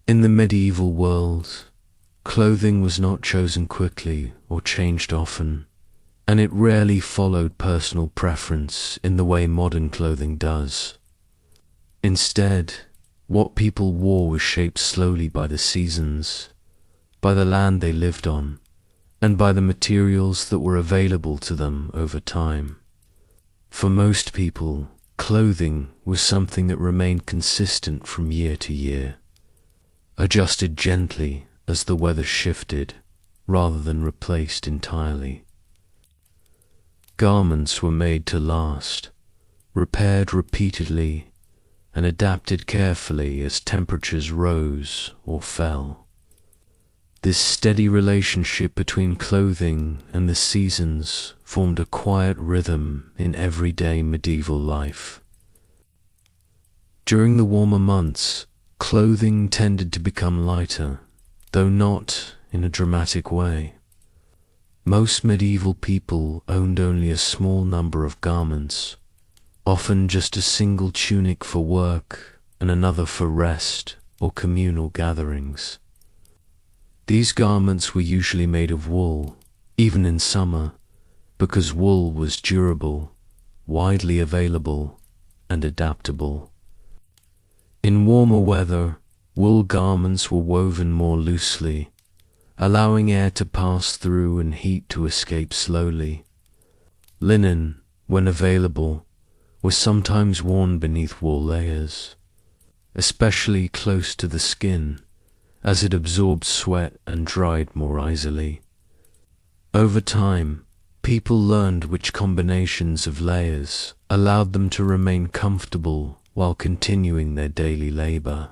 In the medieval world, clothing was not chosen quickly or changed often, and it rarely followed personal preference in the way modern clothing does. Instead, what people wore was shaped slowly by the seasons, by the land they lived on, and by the materials that were available to them over time. For most people, clothing was something that remained consistent from year to year, adjusted gently as the weather shifted, rather than replaced entirely. Garments were made to last, repaired repeatedly, and adapted carefully as temperatures rose or fell. This steady relationship between clothing and the seasons formed a quiet rhythm in everyday medieval life. During the warmer months, clothing tended to become lighter, though not in a dramatic way. Most medieval people owned only a small number of garments, often just a single tunic for work and another for rest or communal gatherings. These garments were usually made of wool, even in summer, because wool was durable, widely available, and adaptable. In warmer weather, wool garments were woven more loosely, allowing air to pass through and heat to escape slowly. Linen, when available, was sometimes worn beneath wool layers, especially close to the skin, as it absorbed sweat and dried more easily. Over time, people learned which combinations of layers allowed them to remain comfortable while continuing their daily labor.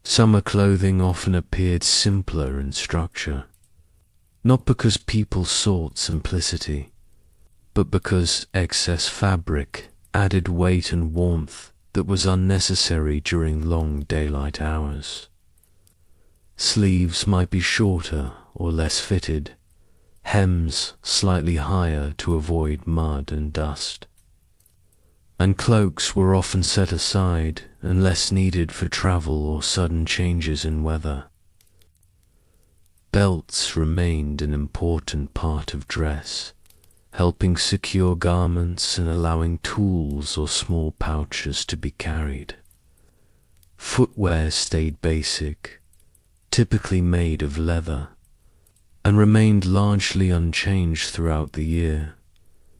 Summer clothing often appeared simpler in structure, not because people sought simplicity, but because excess fabric added weight and warmth that was unnecessary during long daylight hours. Sleeves might be shorter or less fitted, hems slightly higher to avoid mud and dust. And cloaks were often set aside and less needed for travel or sudden changes in weather. Belts remained an important part of dress, helping secure garments and allowing tools or small pouches to be carried. Footwear stayed basic, typically made of leather, and remained largely unchanged throughout the year,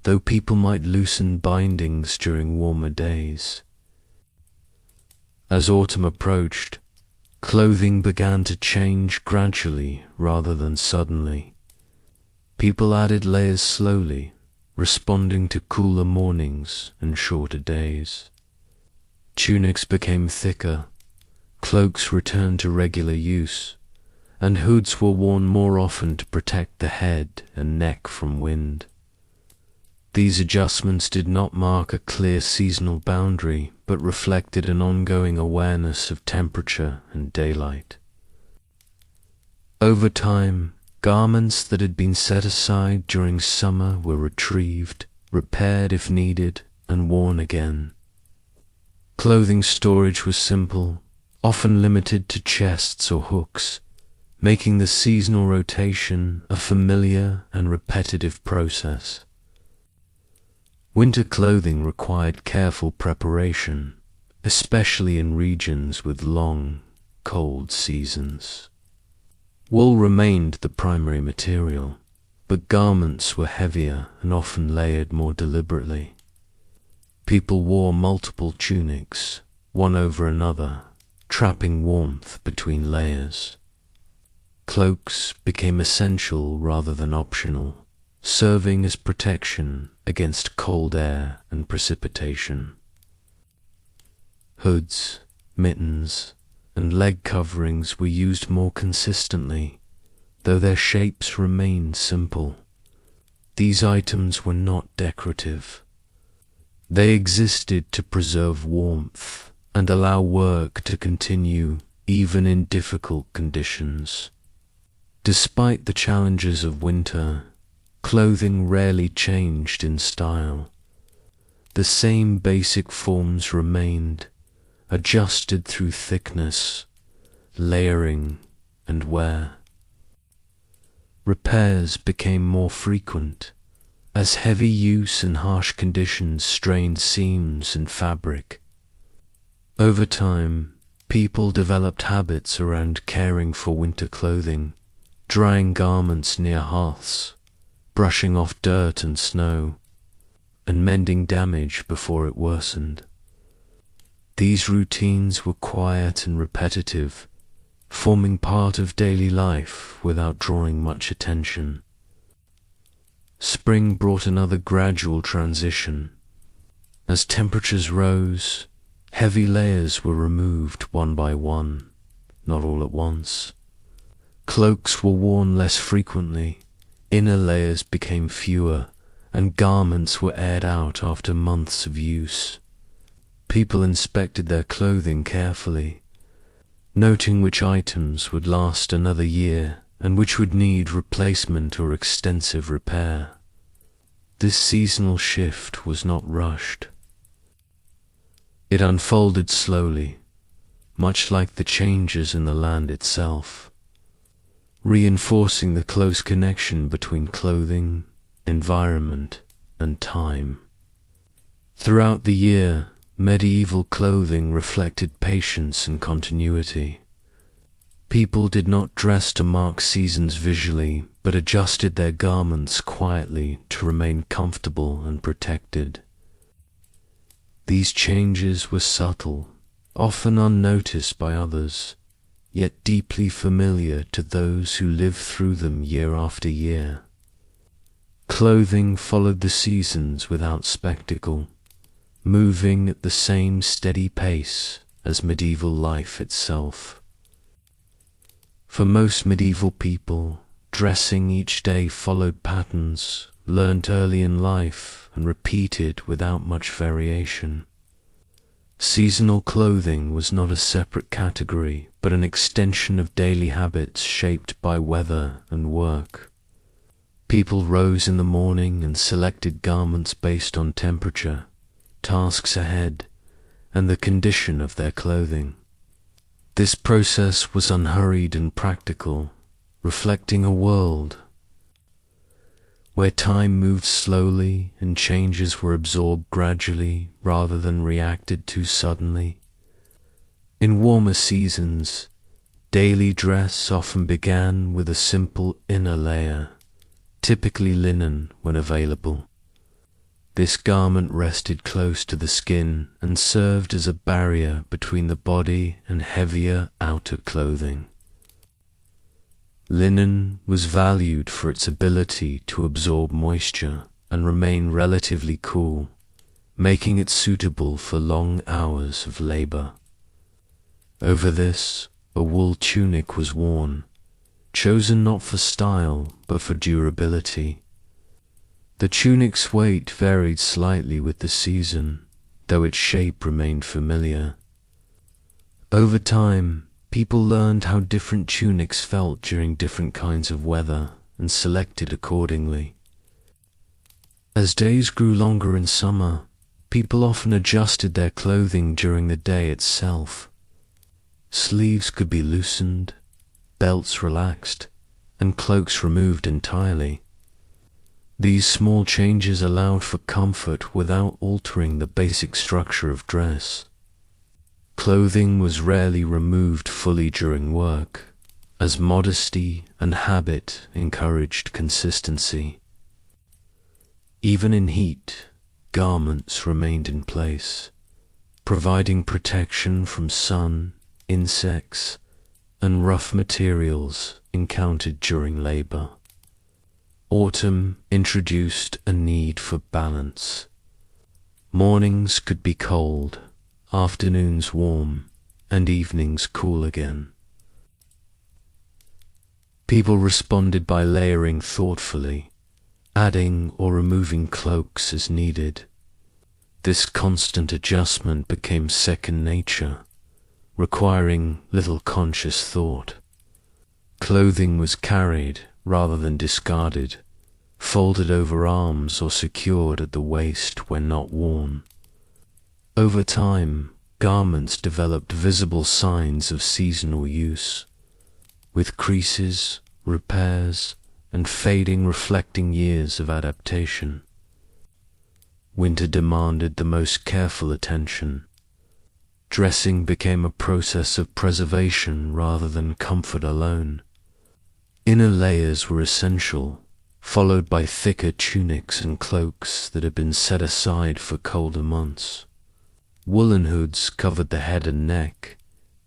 though people might loosen bindings during warmer days. As autumn approached, clothing began to change gradually rather than suddenly. People added layers slowly, responding to cooler mornings and shorter days. Tunics became thicker, cloaks returned to regular use, and hoods were worn more often to protect the head and neck from wind. These adjustments did not mark a clear seasonal boundary, but reflected an ongoing awareness of temperature and daylight. Over time, garments that had been set aside during summer were retrieved, repaired if needed, and worn again. Clothing storage was simple, often limited to chests or hooks, making the seasonal rotation a familiar and repetitive process. Winter clothing required careful preparation, especially in regions with long, cold seasons. Wool remained the primary material, but garments were heavier and often layered more deliberately. People wore multiple tunics, one over another, trapping warmth between layers. Cloaks became essential rather than optional, serving as protection against cold air and precipitation. Hoods, mittens, and leg coverings were used more consistently, though their shapes remained simple. These items were not decorative. They existed to preserve warmth and allow work to continue even in difficult conditions. Despite the challenges of winter, clothing rarely changed in style. The same basic forms remained, adjusted through thickness, layering, and wear. Repairs became more frequent, as heavy use and harsh conditions strained seams and fabric. Over time, people developed habits around caring for winter clothing, drying garments near hearths, brushing off dirt and snow, and mending damage before it worsened. These routines were quiet and repetitive, forming part of daily life without drawing much attention. Spring brought another gradual transition. As temperatures rose, heavy layers were removed one by one, not all at once. Cloaks were worn less frequently, inner layers became fewer, and garments were aired out after months of use. People inspected their clothing carefully, noting which items would last another year and which would need replacement or extensive repair. This seasonal shift was not rushed. It unfolded slowly, much like the changes in the land itself, reinforcing the close connection between clothing, environment, and time. Throughout the year, medieval clothing reflected patience and continuity. People did not dress to mark seasons visually, but adjusted their garments quietly to remain comfortable and protected. These changes were subtle, often unnoticed by others, yet deeply familiar to those who lived through them year after year. Clothing followed the seasons without spectacle, moving at the same steady pace as medieval life itself. For most medieval people, dressing each day followed patterns learnt early in life and repeated without much variation. Seasonal clothing was not a separate category, but an extension of daily habits shaped by weather and work. People rose in the morning and selected garments based on temperature, tasks ahead, and the condition of their clothing. This process was unhurried and practical, reflecting a world where time moved slowly and changes were absorbed gradually rather than reacted to suddenly. In warmer seasons, daily dress often began with a simple inner layer, typically linen when available. This garment rested close to the skin and served as a barrier between the body and heavier outer clothing. Linen was valued for its ability to absorb moisture and remain relatively cool, making it suitable for long hours of labor. Over this, a wool tunic was worn, chosen not for style but for durability. The tunic's weight varied slightly with the season, though its shape remained familiar. Over time, people learned how different tunics felt during different kinds of weather and selected accordingly. As days grew longer in summer, people often adjusted their clothing during the day itself. Sleeves could be loosened, belts relaxed, and cloaks removed entirely. These small changes allowed for comfort without altering the basic structure of dress. Clothing was rarely removed fully during work, as modesty and habit encouraged consistency. Even in heat, garments remained in place, providing protection from sun, insects, and rough materials encountered during labor. Autumn introduced a need for balance. Mornings could be cold, afternoons warm, and evenings cool again. People responded by layering thoughtfully, adding or removing cloaks as needed. This constant adjustment became second nature, requiring little conscious thought. Clothing was carried rather than discarded, folded over arms or secured at the waist when not worn. Over time, garments developed visible signs of seasonal use, with creases, repairs, and fading reflecting years of adaptation. Winter demanded the most careful attention. Dressing became a process of preservation rather than comfort alone. Inner layers were essential, followed by thicker tunics and cloaks that had been set aside for colder months. Woolen hoods covered the head and neck,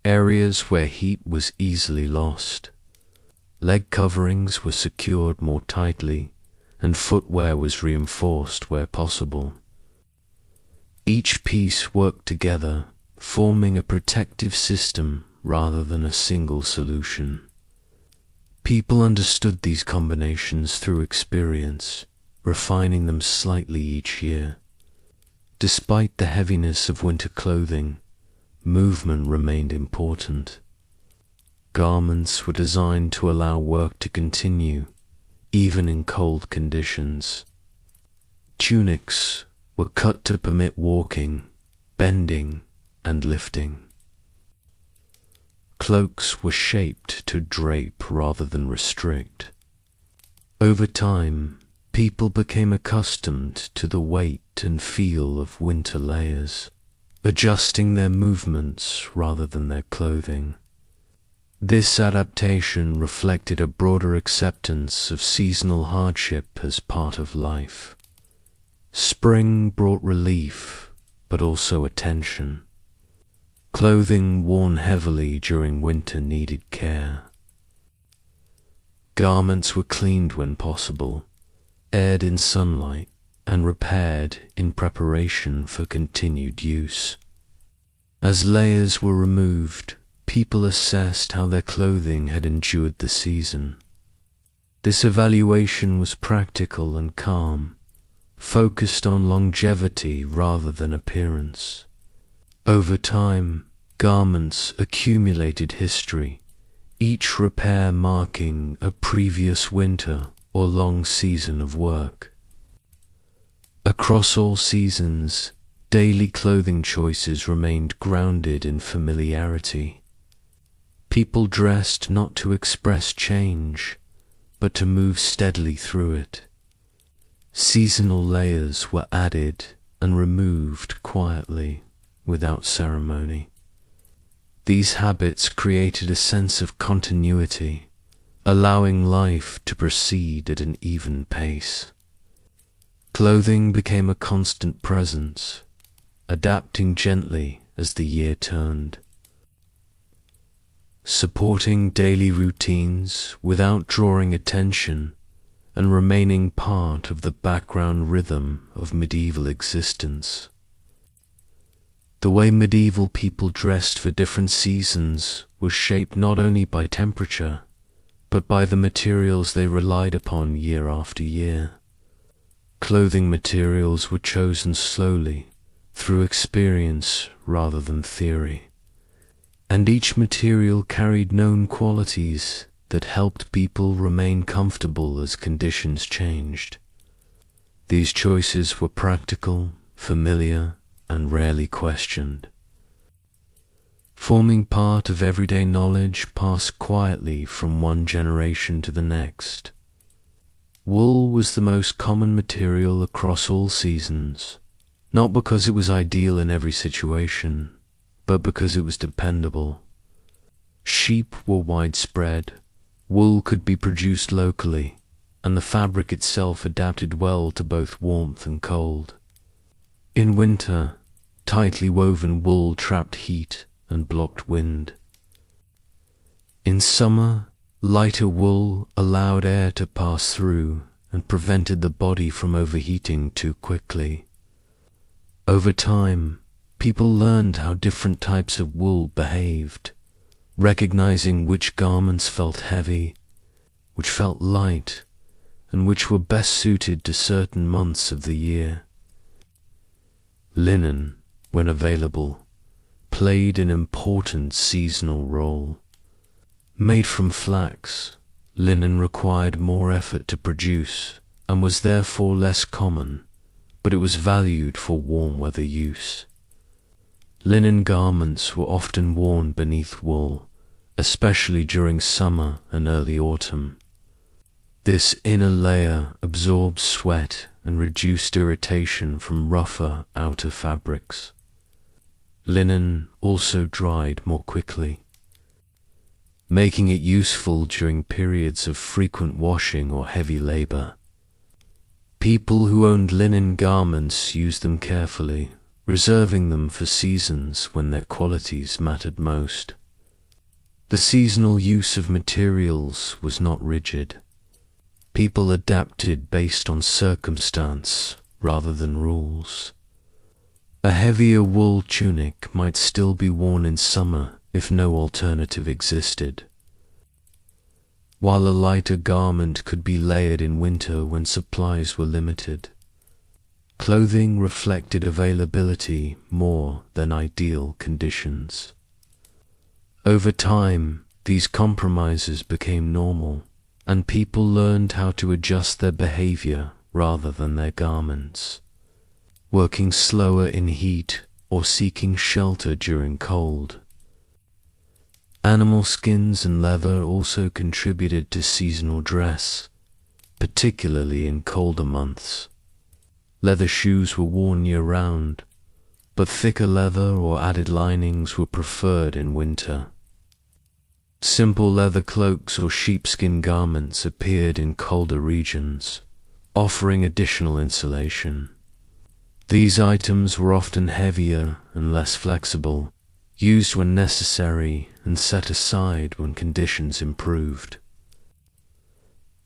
areas where heat was easily lost. Leg coverings were secured more tightly, and footwear was reinforced where possible. Each piece worked together, forming a protective system rather than a single solution. People understood these combinations through experience, refining them slightly each year. Despite the heaviness of winter clothing, movement remained important. Garments were designed to allow work to continue, even in cold conditions. Tunics were cut to permit walking, bending, and lifting. Cloaks were shaped to drape rather than restrict. Over time, people became accustomed to the weight and feel of winter layers, adjusting their movements rather than their clothing. This adaptation reflected a broader acceptance of seasonal hardship as part of life. Spring brought relief, but also attention. Clothing worn heavily during winter needed care. Garments were cleaned when possible, aired in sunlight, and repaired in preparation for continued use. As layers were removed, people assessed how their clothing had endured the season. This evaluation was practical and calm, focused on longevity rather than appearance. Over time, garments accumulated history, each repair marking a previous winter or long season of work. Across all seasons, daily clothing choices remained grounded in familiarity. People dressed not to express change, but to move steadily through it. Seasonal layers were added and removed quietly, without ceremony. These habits created a sense of continuity, allowing life to proceed at an even pace. Clothing became a constant presence, adapting gently as the year turned. Supporting daily routines without drawing attention and remaining part of the background rhythm of medieval existence. The way medieval people dressed for different seasons was shaped not only by temperature, but by the materials they relied upon year after year. Clothing materials were chosen slowly, through experience rather than theory, and each material carried known qualities that helped people remain comfortable as conditions changed. These choices were practical, familiar, and rarely questioned. Forming part of everyday knowledge passed quietly from one generation to the next. Wool was the most common material across all seasons, not because it was ideal in every situation, but because it was dependable. Sheep were widespread, wool could be produced locally, and the fabric itself adapted well to both warmth and cold. In winter, tightly woven wool trapped heat and blocked wind. In summer, lighter wool allowed air to pass through and prevented the body from overheating too quickly. Over time, people learned how different types of wool behaved, recognizing which garments felt heavy, which felt light, and which were best suited to certain months of the year. Linen, when available, played an important seasonal role. Made from flax, linen required more effort to produce and was therefore less common, but it was valued for warm weather use. Linen garments were often worn beneath wool, especially during summer and early autumn. This inner layer absorbed sweat and reduced irritation from rougher outer fabrics. Linen also dried more quickly, making it useful during periods of frequent washing or heavy labor. People who owned linen garments used them carefully, reserving them for seasons when their qualities mattered most. The seasonal use of materials was not rigid. People adapted based on circumstance rather than rules. A heavier wool tunic might still be worn in summer if no alternative existed, while a lighter garment could be layered in winter when supplies were limited. Clothing reflected availability more than ideal conditions. Over time, these compromises became normal, and people learned how to adjust their behavior rather than their garments, working slower in heat or seeking shelter during cold. Animal skins and leather also contributed to seasonal dress, particularly in colder months. Leather shoes were worn year-round, but thicker leather or added linings were preferred in winter. Simple leather cloaks or sheepskin garments appeared in colder regions, offering additional insulation. These items were often heavier and less flexible, used when necessary and set aside when conditions improved.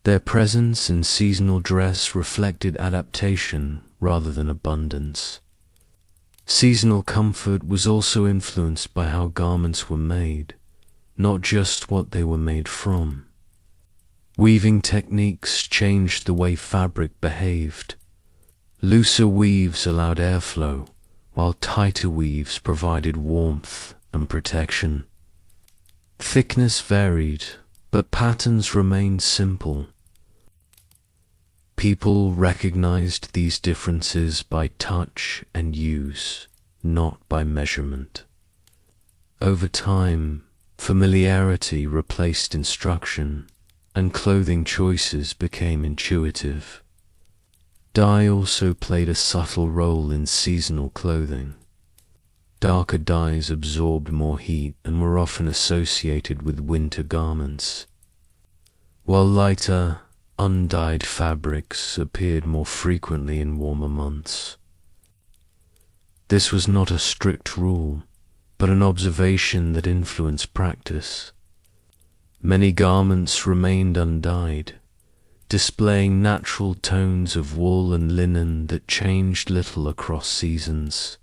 Their presence in seasonal dress reflected adaptation rather than abundance. Seasonal comfort was also influenced by how garments were made, not just what they were made from. Weaving techniques changed the way fabric behaved. Looser weaves allowed airflow, while tighter weaves provided warmth and protection. Thickness varied, but patterns remained simple. People recognized these differences by touch and use, not by measurement. Over time, familiarity replaced instruction, and clothing choices became intuitive. Dye also played a subtle role in seasonal clothing. Darker dyes absorbed more heat and were often associated with winter garments, while lighter, undyed fabrics appeared more frequently in warmer months. This was not a strict rule, but an observation that influenced practice. Many garments remained undyed, displaying natural tones of wool and linen that changed little across seasons.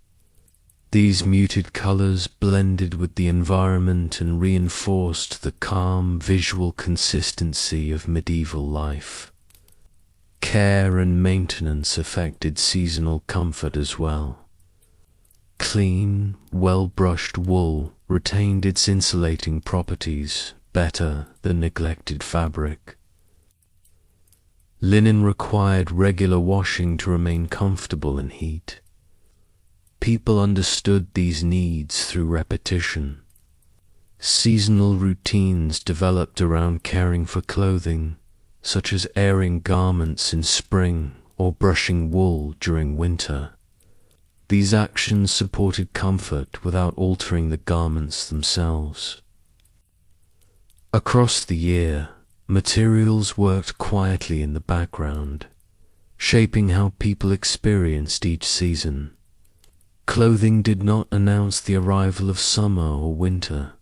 These muted colors blended with the environment and reinforced the calm visual consistency of medieval life. Care and maintenance affected seasonal comfort as well. Clean, well-brushed wool retained its insulating properties better than neglected fabric. Linen required regular washing to remain comfortable in heat. People understood these needs through repetition. Seasonal routines developed around caring for clothing, such as airing garments in spring or brushing wool during winter. These actions supported comfort without altering the garments themselves. Across the year, materials worked quietly in the background, shaping how people experienced each season. Clothing did not announce the arrival of summer or winter,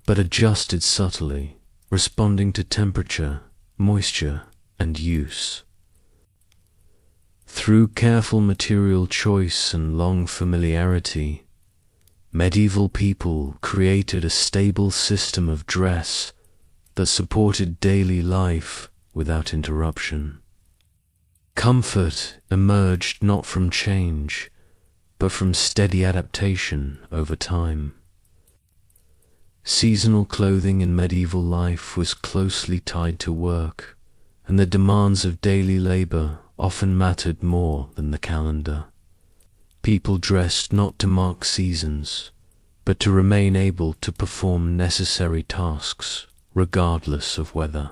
but adjusted subtly, responding to temperature, moisture, and use. Through careful material choice and long familiarity, medieval people created a stable system of dress that supported daily life without interruption. Comfort emerged not from change, but from steady adaptation over time. Seasonal clothing in medieval life was closely tied to work, and the demands of daily labor often mattered more than the calendar. People dressed not to mark seasons, but to remain able to perform necessary tasks, regardless of weather.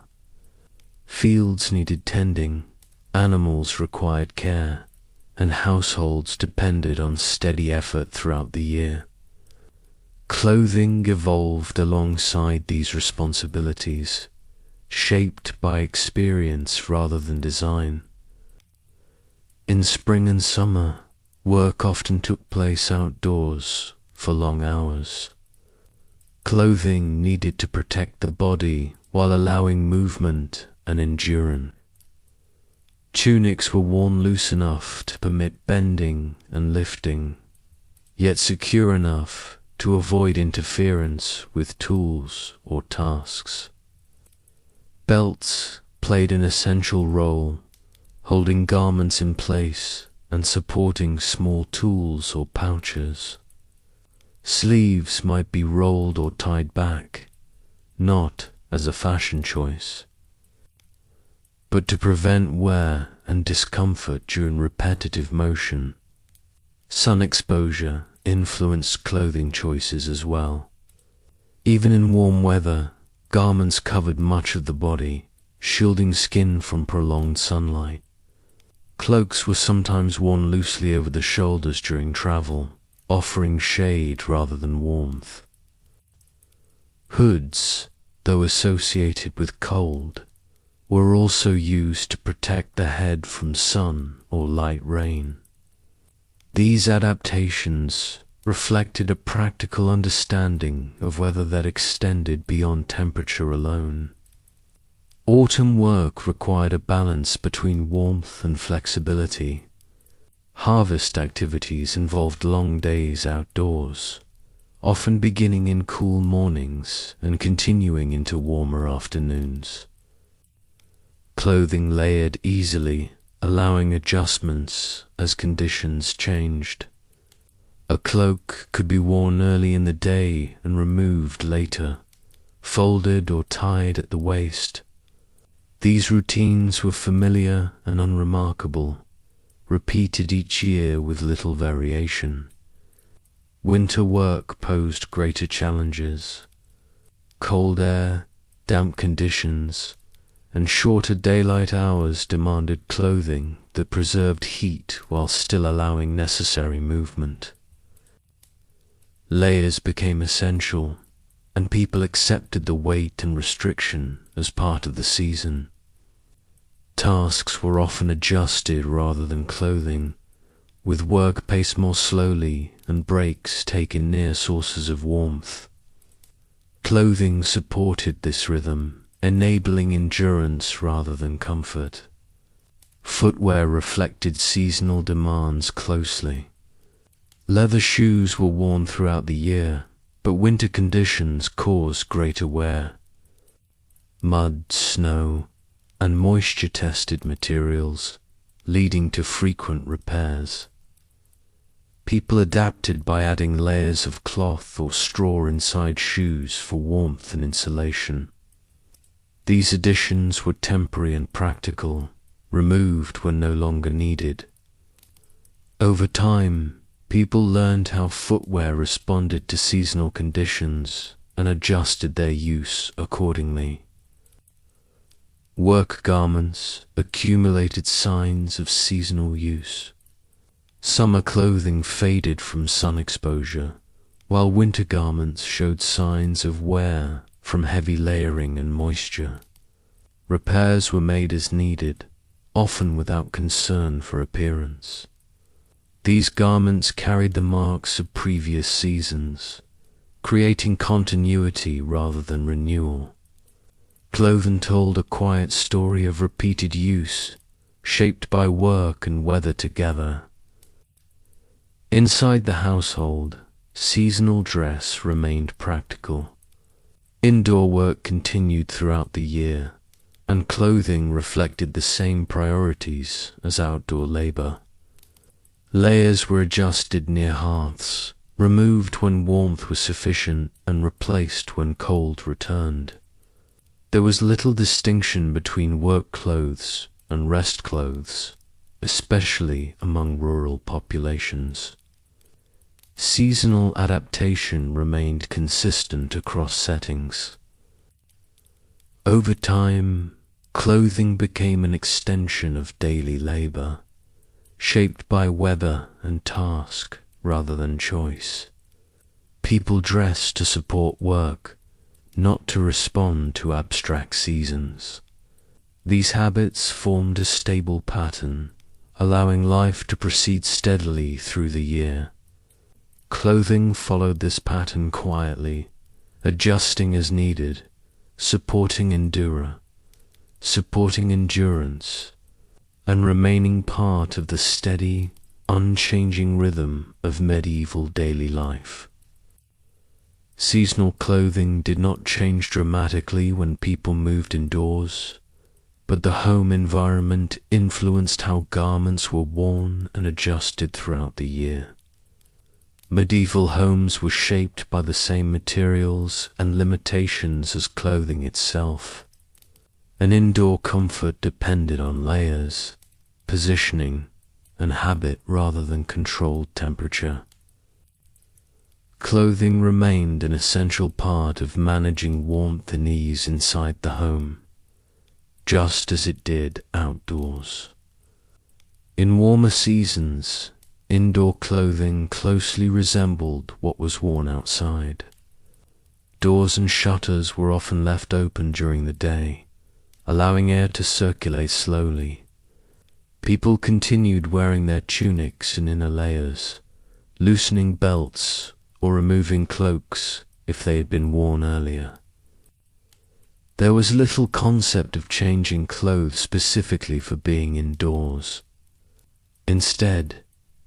Fields needed tending, animals required care, and households depended on steady effort throughout the year. Clothing evolved alongside these responsibilities, shaped by experience rather than design. In spring and summer, work often took place outdoors for long hours. Clothing needed to protect the body while allowing movement and endurance. Tunics were worn loose enough to permit bending and lifting, yet secure enough to avoid interference with tools or tasks. Belts played an essential role, holding garments in place and supporting small tools or pouches. Sleeves might be rolled or tied back, not as a fashion choice, but to prevent wear and discomfort during repetitive motion. Sun exposure influenced clothing choices as well. Even in warm weather, garments covered much of the body, shielding skin from prolonged sunlight. Cloaks were sometimes worn loosely over the shoulders during travel, offering shade rather than warmth. Hoods, though associated with cold, were also used to protect the head from sun or light rain. These adaptations reflected a practical understanding of weather that extended beyond temperature alone. Autumn work required a balance between warmth and flexibility. Harvest activities involved long days outdoors, often beginning in cool mornings and continuing into warmer afternoons. Clothing layered easily, allowing adjustments as conditions changed. A cloak could be worn early in the day and removed later, folded or tied at the waist. These routines were familiar and unremarkable, repeated each year with little variation. Winter work posed greater challenges. Cold air, damp conditions, and shorter daylight hours demanded clothing that preserved heat while still allowing necessary movement. Layers became essential, and people accepted the weight and restriction as part of the season. Tasks were often adjusted rather than clothing, with work paced more slowly and breaks taken near sources of warmth. Clothing supported this rhythm, enabling endurance rather than comfort. Footwear reflected seasonal demands closely. Leather shoes were worn throughout the year, but winter conditions caused greater wear. Mud, snow, and moisture-tested materials, leading to frequent repairs. People adapted by adding layers of cloth or straw inside shoes for warmth and insulation. These additions were temporary and practical, removed when no longer needed. Over time, people learned how footwear responded to seasonal conditions and adjusted their use accordingly. Work garments accumulated signs of seasonal use. Summer clothing faded from sun exposure, while winter garments showed signs of wear from heavy layering and moisture. Repairs were made as needed, often without concern for appearance. These garments carried the marks of previous seasons, creating continuity rather than renewal. Clothing told a quiet story of repeated use, shaped by work and weather together. Inside the household, seasonal dress remained practical. Indoor work continued throughout the year, and clothing reflected the same priorities as outdoor labor. Layers were adjusted near hearths, removed when warmth was sufficient and replaced when cold returned. There was little distinction between work clothes and rest clothes, especially among rural populations. seasonal adaptation remained consistent across settings. Over time, clothing became an extension of daily labor, shaped by weather and task rather than choice. People dressed to support work, not to respond to abstract seasons. These habits formed a stable pattern, allowing life to proceed steadily through the year. Clothing followed this pattern quietly, adjusting as needed, supporting endurance, and remaining part of the steady, unchanging rhythm of medieval daily life. Seasonal clothing did not change dramatically when people moved indoors, but the home environment influenced how garments were worn and adjusted throughout the year. Medieval homes were shaped by the same materials and limitations as clothing itself. An indoor comfort depended on layers, positioning, and habit rather than controlled temperature. Clothing remained an essential part of managing warmth and ease inside the home, just as it did outdoors. In warmer seasons, indoor clothing closely resembled what was worn outside. Doors and shutters were often left open during the day, allowing air to circulate slowly. People continued wearing their tunics and inner layers, loosening belts or removing cloaks if they had been worn earlier. There was little concept of changing clothes specifically for being indoors. Instead,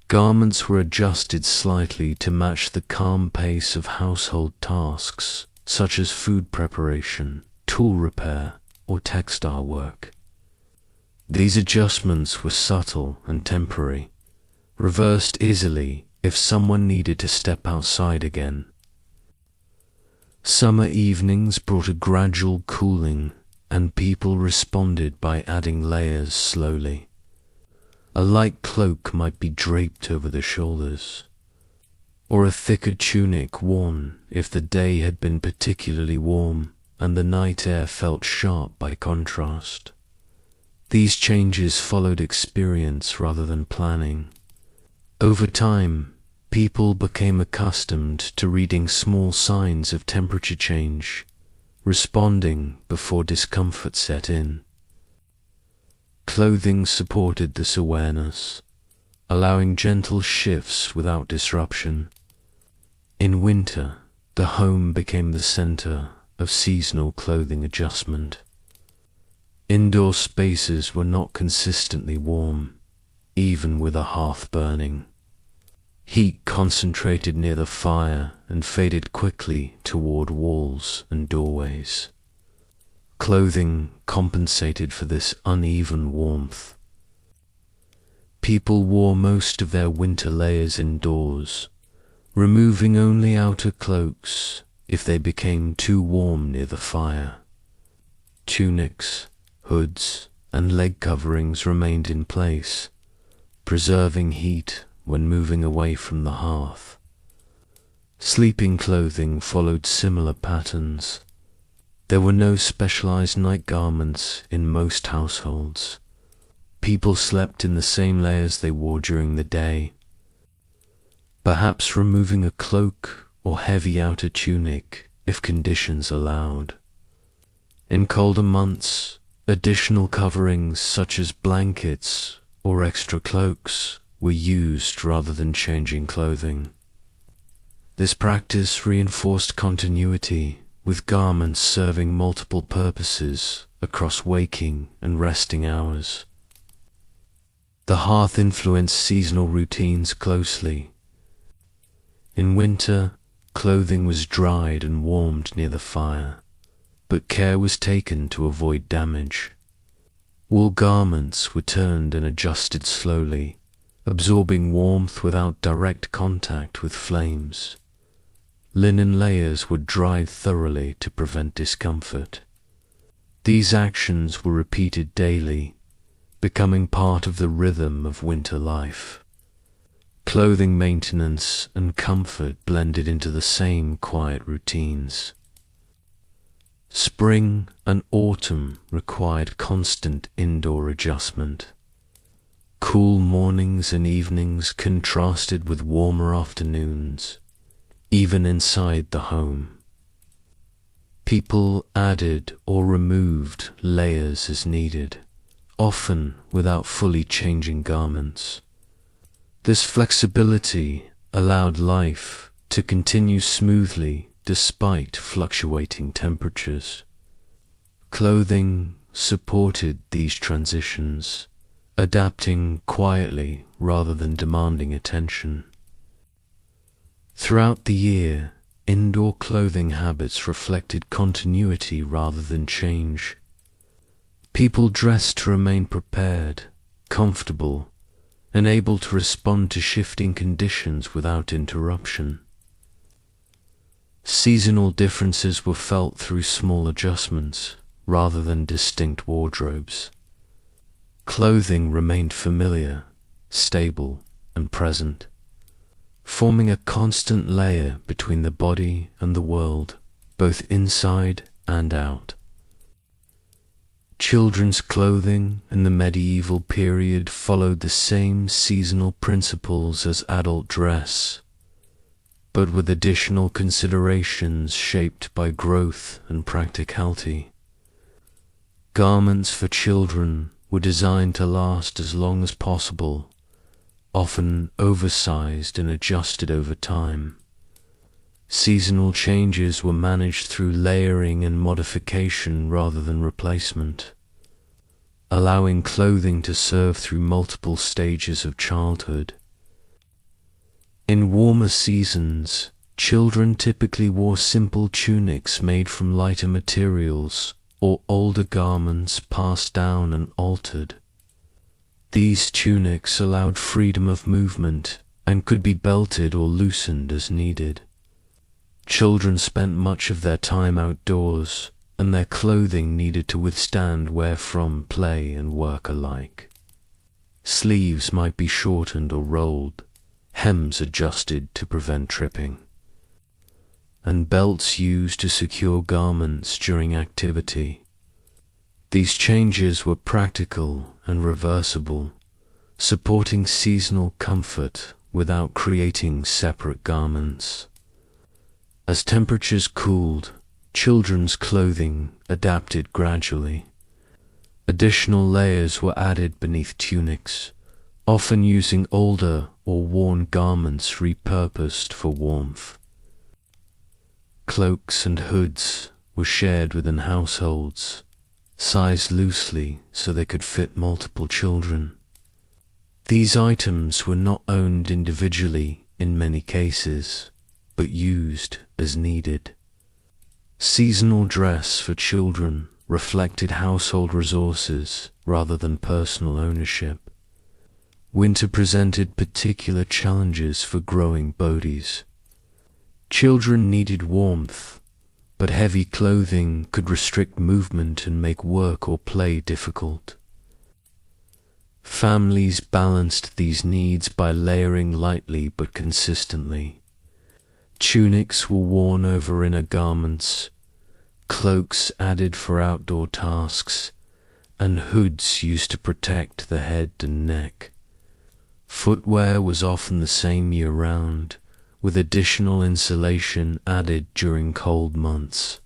garments were adjusted slightly to match the calm pace of household tasks, such as food preparation, tool repair, or textile work. These adjustments were subtle and temporary, reversed easily if someone needed to step outside again. Summer evenings brought a gradual cooling, and people responded by adding layers slowly. A light cloak might be draped over the shoulders, or a thicker tunic worn if the day had been particularly warm and the night air felt sharp by contrast. These changes followed experience rather than planning. Over time, people became accustomed to reading small signs of temperature change, responding before discomfort set in. Clothing supported this awareness, allowing gentle shifts without disruption. In winter, the home became the center of seasonal clothing adjustment. Indoor spaces were not consistently warm, even with a hearth burning. Heat concentrated near the fire and faded quickly toward walls and doorways. Clothing compensated for this uneven warmth. People wore most of their winter layers indoors, removing only outer cloaks if they became too warm near the fire. Tunics, hoods, and leg coverings remained in place, preserving heat when moving away from the hearth. Sleeping clothing followed similar patterns. There were no specialized night garments in most households. People slept in the same layers they wore during the day, perhaps removing a cloak or heavy outer tunic if conditions allowed. In colder months, additional coverings such as blankets or extra cloaks were used rather than changing clothing. This practice reinforced continuity, with garments serving multiple purposes across waking and resting hours. The hearth influenced seasonal routines closely. In winter, clothing was dried and warmed near the fire, but care was taken to avoid damage. Wool garments were turned and adjusted slowly, absorbing warmth without direct contact with flames. Linen layers were dried thoroughly to prevent discomfort. These actions were repeated daily, becoming part of the rhythm of winter life. Clothing maintenance and comfort blended into the same quiet routines. Spring and autumn required constant indoor adjustment. Cool mornings and evenings contrasted with warmer afternoons, even inside the home. People added or removed layers as needed, often without fully changing garments. This flexibility allowed life to continue smoothly despite fluctuating temperatures. Clothing supported these transitions, adapting quietly rather than demanding attention. Throughout the year, indoor clothing habits reflected continuity rather than change. People dressed to remain prepared, comfortable, and able to respond to shifting conditions without interruption. Seasonal differences were felt through small adjustments rather than distinct wardrobes. Clothing remained familiar, stable, and present, forming a constant layer between the body and the world, both inside and out. Children's clothing in the medieval period followed the same seasonal principles as adult dress, but with additional considerations shaped by growth and practicality. Garments for children were designed to last as long as possible, often oversized and adjusted over time. Seasonal changes were managed through layering and modification rather than replacement, allowing clothing to serve through multiple stages of childhood. In warmer seasons, children typically wore simple tunics made from lighter materials or older garments passed down and altered. These tunics allowed freedom of movement and could be belted or loosened as needed. Children spent much of their time outdoors, and their clothing needed to withstand wear from play and work alike. Sleeves might be shortened or rolled, hems adjusted to prevent tripping, and belts used to secure garments during activity. These changes were practical and reversible, supporting seasonal comfort without creating separate garments. As temperatures cooled, children's clothing adapted gradually. Additional layers were added beneath tunics, often using older or worn garments repurposed for warmth. Cloaks and hoods were shared within households, sized loosely so they could fit multiple children. These items were not owned individually in many cases, but used as needed. Seasonal dress for children reflected household resources rather than personal ownership. Winter presented particular challenges for growing bodies. Children needed warmth, but heavy clothing could restrict movement and make work or play difficult. Families balanced these needs by layering lightly but consistently. Tunics were worn over inner garments, cloaks added for outdoor tasks, and hoods used to protect the head and neck. Footwear was often the same year-round, with additional insulation added during cold months.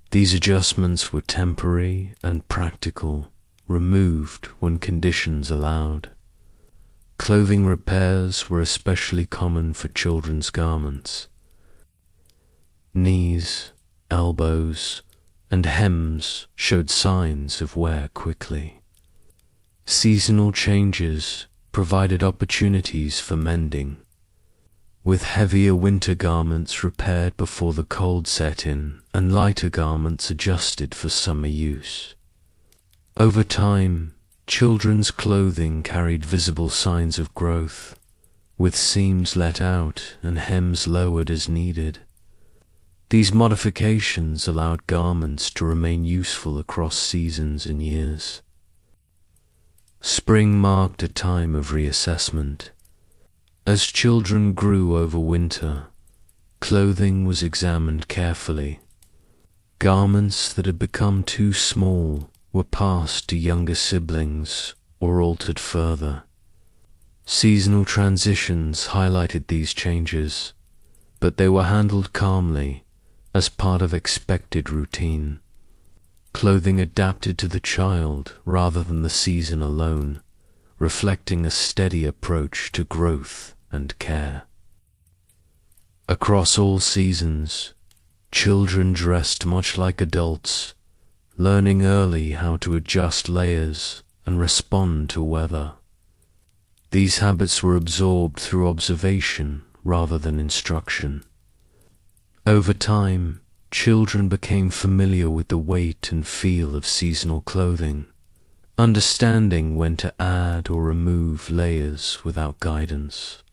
These adjustments were temporary and practical, removed when conditions allowed. Clothing repairs were especially common for children's garments. Knees, elbows, and hems showed signs of wear quickly. Seasonal changes provided opportunities for mending, with heavier winter garments repaired before the cold set in and lighter garments adjusted for summer use. Over time, children's clothing carried visible signs of growth, with seams let out and hems lowered as needed. These modifications allowed garments to remain useful across seasons and years. Spring marked a time of reassessment. As children grew over winter, clothing was examined carefully. Garments that had become too small were passed to younger siblings or altered further. Seasonal transitions highlighted these changes, but they were handled calmly as part of expected routine. Clothing adapted to the child rather than the season alone, reflecting a steady approach to growth and care. Across all seasons, children dressed much like adults, learning early how to adjust layers and respond to weather. These habits were absorbed through observation rather than instruction. Over time, children became familiar with the weight and feel of seasonal clothing, understanding when to add or remove layers without guidance.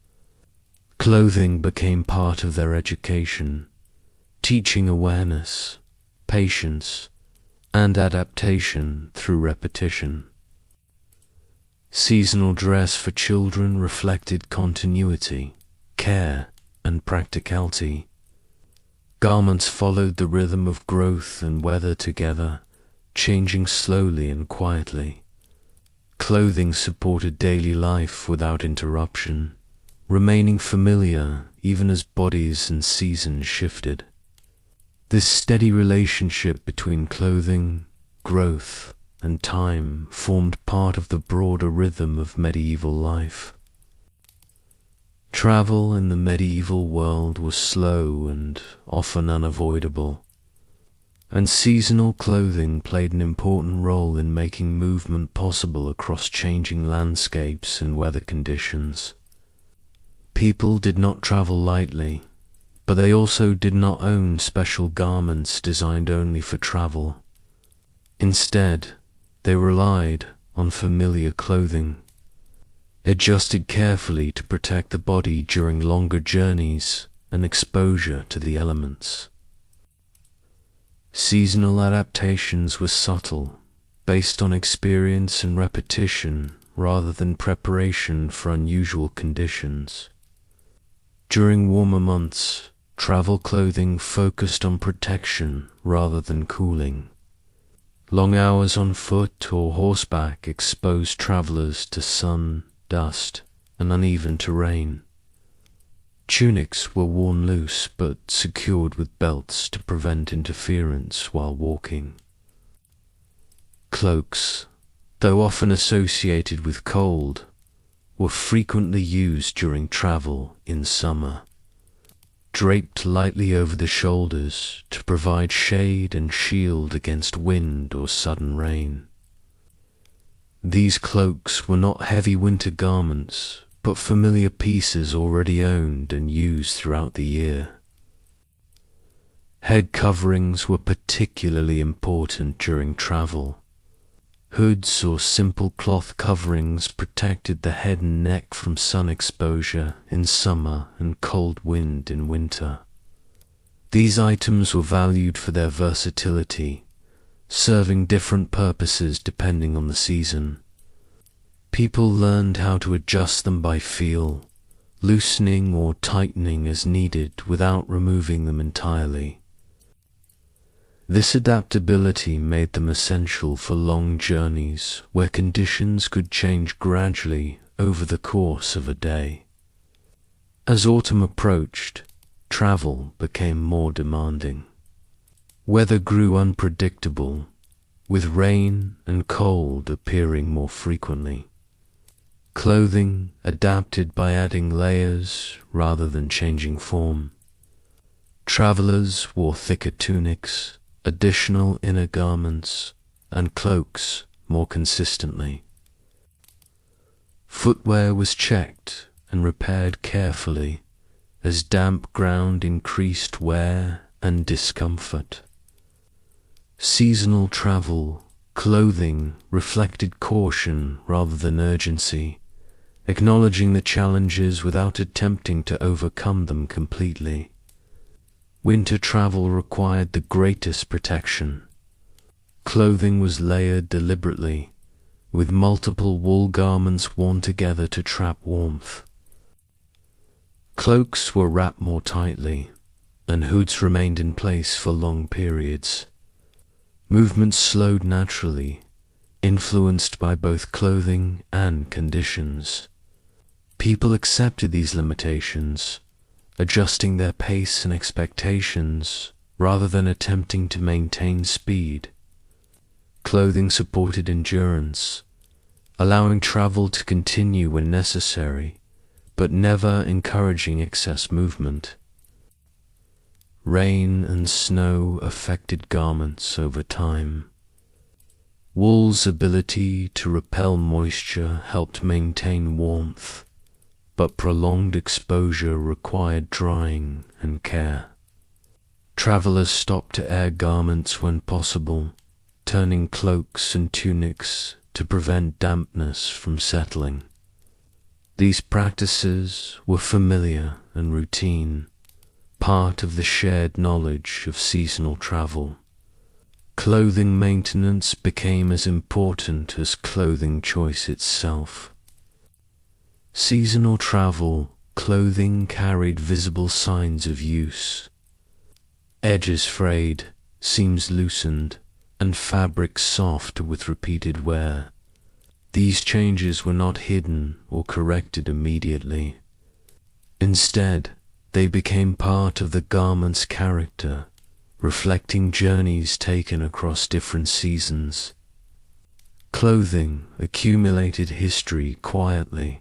Clothing became part of their education, teaching awareness, patience, and adaptation through repetition. Seasonal dress for children reflected continuity, care, and practicality. Garments followed the rhythm of growth and weather together, changing slowly and quietly. Clothing supported daily life without interruption, remaining familiar even as bodies and seasons shifted. This steady relationship between clothing, growth, and time formed part of the broader rhythm of medieval life. Travel in the medieval world was slow and often unavoidable, and seasonal clothing played an important role in making movement possible across changing landscapes and weather conditions. People did not travel lightly, but they also did not own special garments designed only for travel. Instead, they relied on familiar clothing, adjusted carefully to protect the body during longer journeys and exposure to the elements. Seasonal adaptations were subtle, based on experience and repetition rather than preparation for unusual conditions. During warmer months, travel clothing focused on protection rather than cooling. Long hours on foot or horseback exposed travelers to sun, dust, and uneven terrain. Tunics were worn loose but secured with belts to prevent interference while walking. Cloaks, though often associated with cold, were frequently used during travel in summer, draped lightly over the shoulders to provide shade and shield against wind or sudden rain. These cloaks were not heavy winter garments, but familiar pieces already owned and used throughout the year. Head coverings were particularly important during travel. Hoods or simple cloth coverings protected the head and neck from sun exposure in summer and cold wind in winter. These items were valued for their versatility, serving different purposes depending on the season. People learned how to adjust them by feel, loosening or tightening as needed without removing them entirely. This adaptability made them essential for long journeys where conditions could change gradually over the course of a day. As autumn approached, travel became more demanding. Weather grew unpredictable, with rain and cold appearing more frequently. Clothing adapted by adding layers rather than changing form. Travelers wore thicker tunics, additional inner garments, and cloaks more consistently. Footwear was checked and repaired carefully, as damp ground increased wear and discomfort. Seasonal travel, clothing reflected caution rather than urgency, acknowledging the challenges without attempting to overcome them completely. Winter travel required the greatest protection. Clothing was layered deliberately, with multiple wool garments worn together to trap warmth. Cloaks were wrapped more tightly, and hoods remained in place for long periods. Movement slowed naturally, influenced by both clothing and conditions. People accepted these limitations, adjusting their pace and expectations rather than attempting to maintain speed. Clothing supported endurance, allowing travel to continue when necessary, but never encouraging excess movement. Rain and snow affected garments over time. Wool's ability to repel moisture helped maintain warmth, but prolonged exposure required drying and care. Travelers stopped to air garments when possible, turning cloaks and tunics to prevent dampness from settling. These practices were familiar and routine, part of the shared knowledge of seasonal travel. Clothing maintenance became as important as clothing choice itself. Seasonal travel, clothing carried visible signs of use. Edges frayed, seams loosened, and fabrics soft with repeated wear. These changes were not hidden or corrected immediately. Instead, they became part of the garment's character, reflecting journeys taken across different seasons. Clothing accumulated history quietly,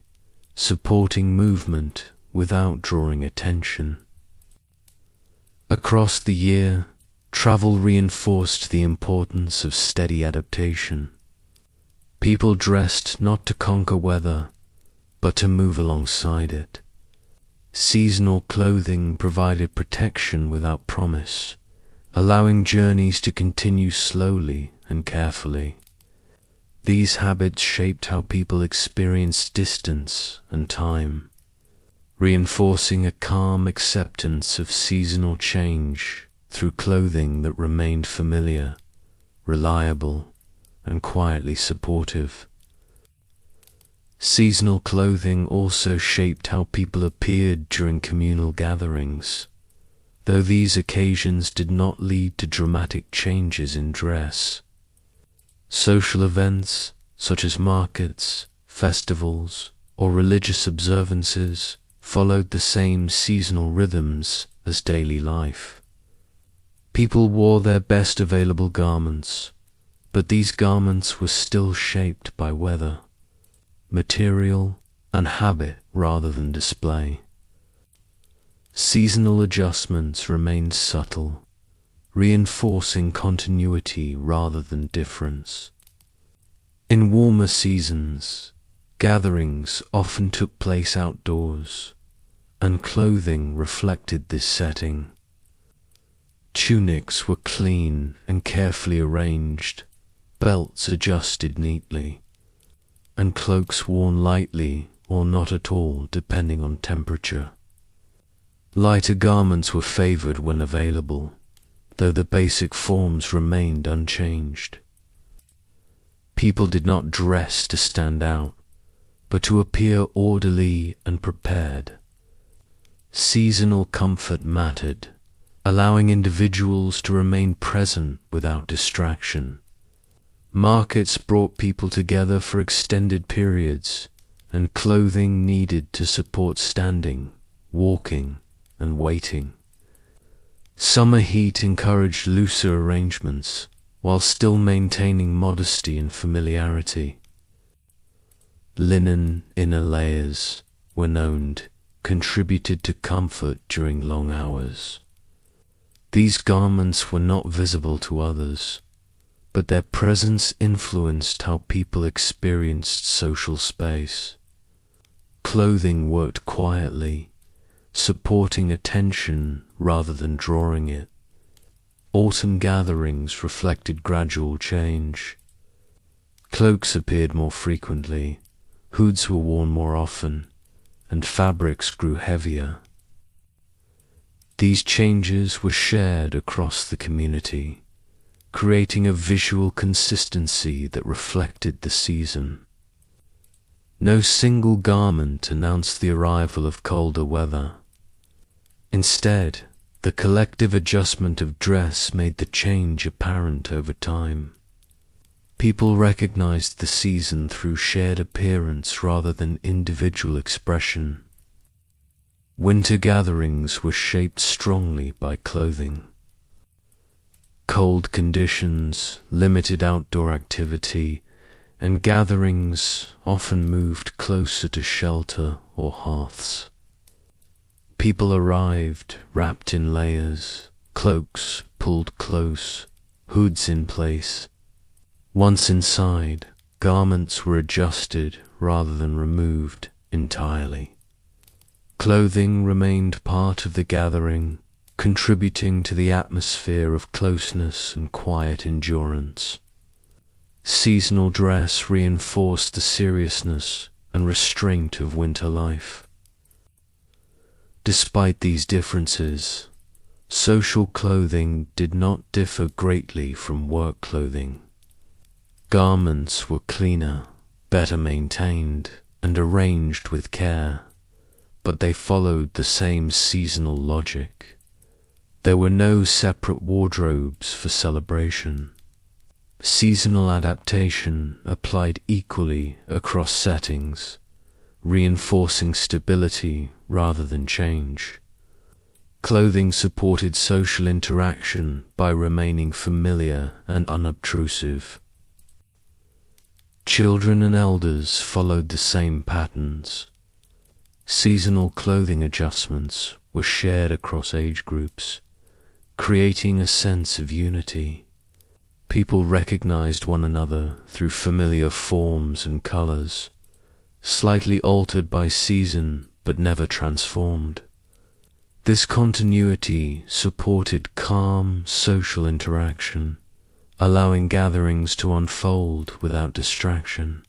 supporting movement without drawing attention. Across the year, travel reinforced the importance of steady adaptation. People dressed not to conquer weather, but to move alongside it. Seasonal clothing provided protection without promise, allowing journeys to continue slowly and carefully. These habits shaped how people experienced distance and time, reinforcing a calm acceptance of seasonal change through clothing that remained familiar, reliable, and quietly supportive. Seasonal clothing also shaped how people appeared during communal gatherings, though these occasions did not lead to dramatic changes in dress. Social events, such as markets, festivals, or religious observances, followed the same seasonal rhythms as daily life. People wore their best available garments, but these garments were still shaped by weather, material, and habit rather than display. Seasonal adjustments remained subtle, reinforcing continuity rather than difference. In warmer seasons, gatherings often took place outdoors, and clothing reflected this setting. Tunics were clean and carefully arranged, belts adjusted neatly, and cloaks worn lightly or not at all depending on temperature. Lighter garments were favored when available, though the basic forms remained unchanged. People did not dress to stand out, but to appear orderly and prepared. Seasonal comfort mattered, allowing individuals to remain present without distraction. Markets brought people together for extended periods, and clothing needed to support standing, walking, and waiting. Summer heat encouraged looser arrangements, while still maintaining modesty and familiarity. Linen inner layers, when owned, contributed to comfort during long hours. These garments were not visible to others, but their presence influenced how people experienced social space. Clothing worked quietly, supporting attention rather than drawing it. Autumn gatherings reflected gradual change. Cloaks appeared more frequently, hoods were worn more often, and fabrics grew heavier. These changes were shared across the community, creating a visual consistency that reflected the season. No single garment announced the arrival of colder weather. Instead, the collective adjustment of dress made the change apparent over time. People recognized the season through shared appearance rather than individual expression. Winter gatherings were shaped strongly by clothing. Cold conditions, limited outdoor activity, and gatherings often moved closer to shelter or hearths. People arrived wrapped in layers, cloaks pulled close, hoods in place. Once inside, garments were adjusted rather than removed entirely. Clothing remained part of the gathering, contributing to the atmosphere of closeness and quiet endurance. Seasonal dress reinforced the seriousness and restraint of winter life. Despite these differences, social clothing did not differ greatly from work clothing. Garments were cleaner, better maintained, and arranged with care, but they followed the same seasonal logic. There were no separate wardrobes for celebration. Seasonal adaptation applied equally across settings, reinforcing stability rather than change. Clothing supported social interaction by remaining familiar and unobtrusive. Children and elders followed the same patterns. Seasonal clothing adjustments were shared across age groups, creating a sense of unity. People recognized one another through familiar forms and colors, slightly altered by season but never transformed. This continuity supported calm social interaction, allowing gatherings to unfold without distraction.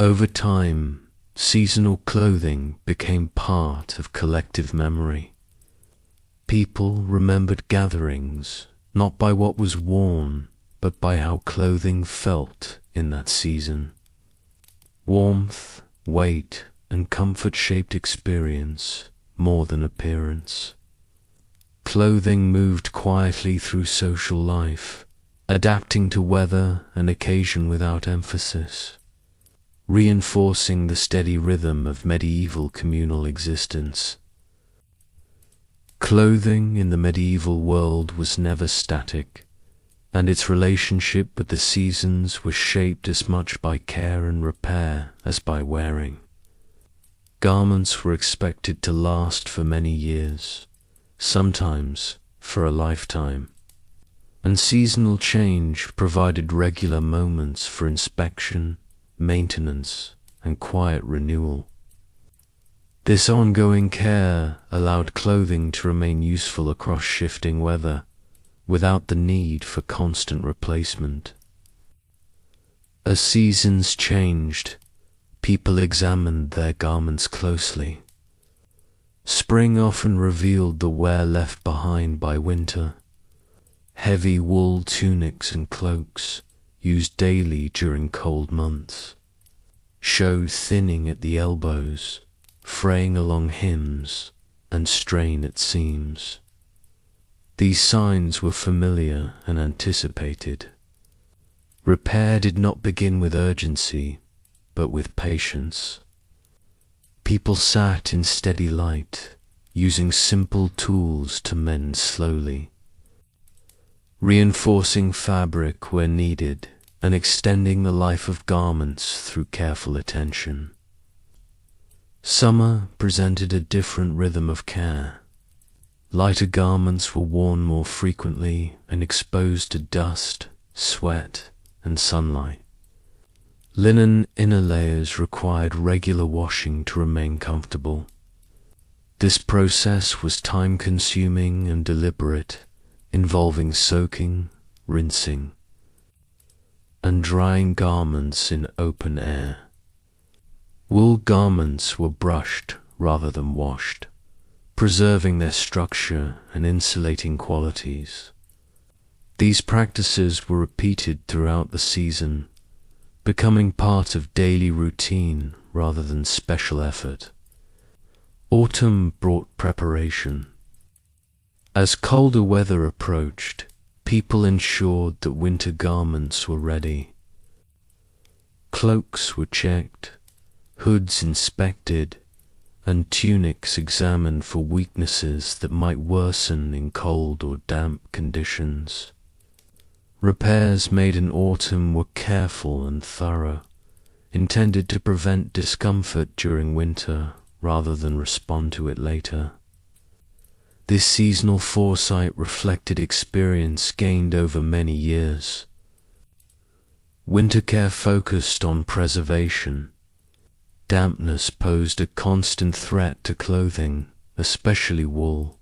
Over time, seasonal clothing became part of collective memory. People remembered gatherings not by what was worn, but by how clothing felt in that season. Warmth, weight, and comfort shaped experience more than appearance. Clothing moved quietly through social life, adapting to weather and occasion without emphasis, reinforcing the steady rhythm of medieval communal existence. Clothing in the medieval world was never static, and its relationship with the seasons was shaped as much by care and repair as by wearing. Garments were expected to last for many years, sometimes for a lifetime, and seasonal change provided regular moments for inspection, maintenance, and quiet renewal. This ongoing care allowed clothing to remain useful across shifting weather, without the need for constant replacement. As seasons changed, people examined their garments closely. Spring often revealed the wear left behind by winter. Heavy wool tunics and cloaks, used daily during cold months, showed thinning at the elbows, fraying along hems, and strain at seams. These signs were familiar and anticipated. Repair did not begin with urgency, but with patience. People sat in steady light, using simple tools to mend slowly, reinforcing fabric where needed and extending the life of garments through careful attention. Summer presented a different rhythm of care. Lighter garments were worn more frequently and exposed to dust, sweat, and sunlight. Linen inner layers required regular washing to remain comfortable. This process was time-consuming and deliberate, involving soaking, rinsing, and drying garments in open air. Wool garments were brushed rather than washed, preserving their structure and insulating qualities. These practices were repeated throughout the season, becoming part of daily routine rather than special effort. Autumn brought preparation. As colder weather approached, people ensured that winter garments were ready. Cloaks were checked, hoods inspected, and tunics examined for weaknesses that might worsen in cold or damp conditions. Repairs made in autumn were careful and thorough, intended to prevent discomfort during winter rather than respond to it later. This seasonal foresight reflected experience gained over many years. Winter care focused on preservation. Dampness posed a constant threat to clothing, especially wool.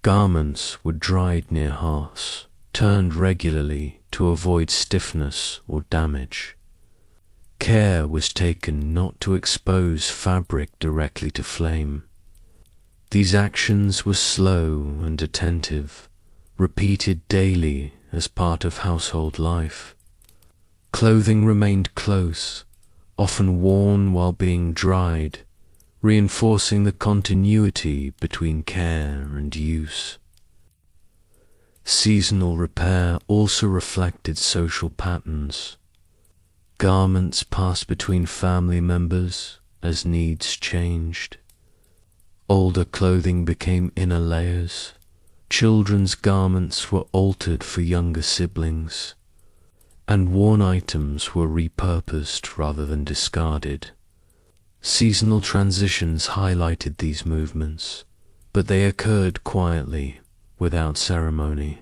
Garments were dried near hearths, turned regularly to avoid stiffness or damage. Care was taken not to expose fabric directly to flame. These actions were slow and attentive, repeated daily as part of household life. Clothing remained close, often worn while being dried, reinforcing the continuity between care and use. Seasonal repair also reflected social patterns. Garments passed between family members as needs changed. Older clothing became inner layers. Children's garments were altered for younger siblings, and worn items were repurposed rather than discarded. Seasonal transitions highlighted these movements, but they occurred quietly, without ceremony.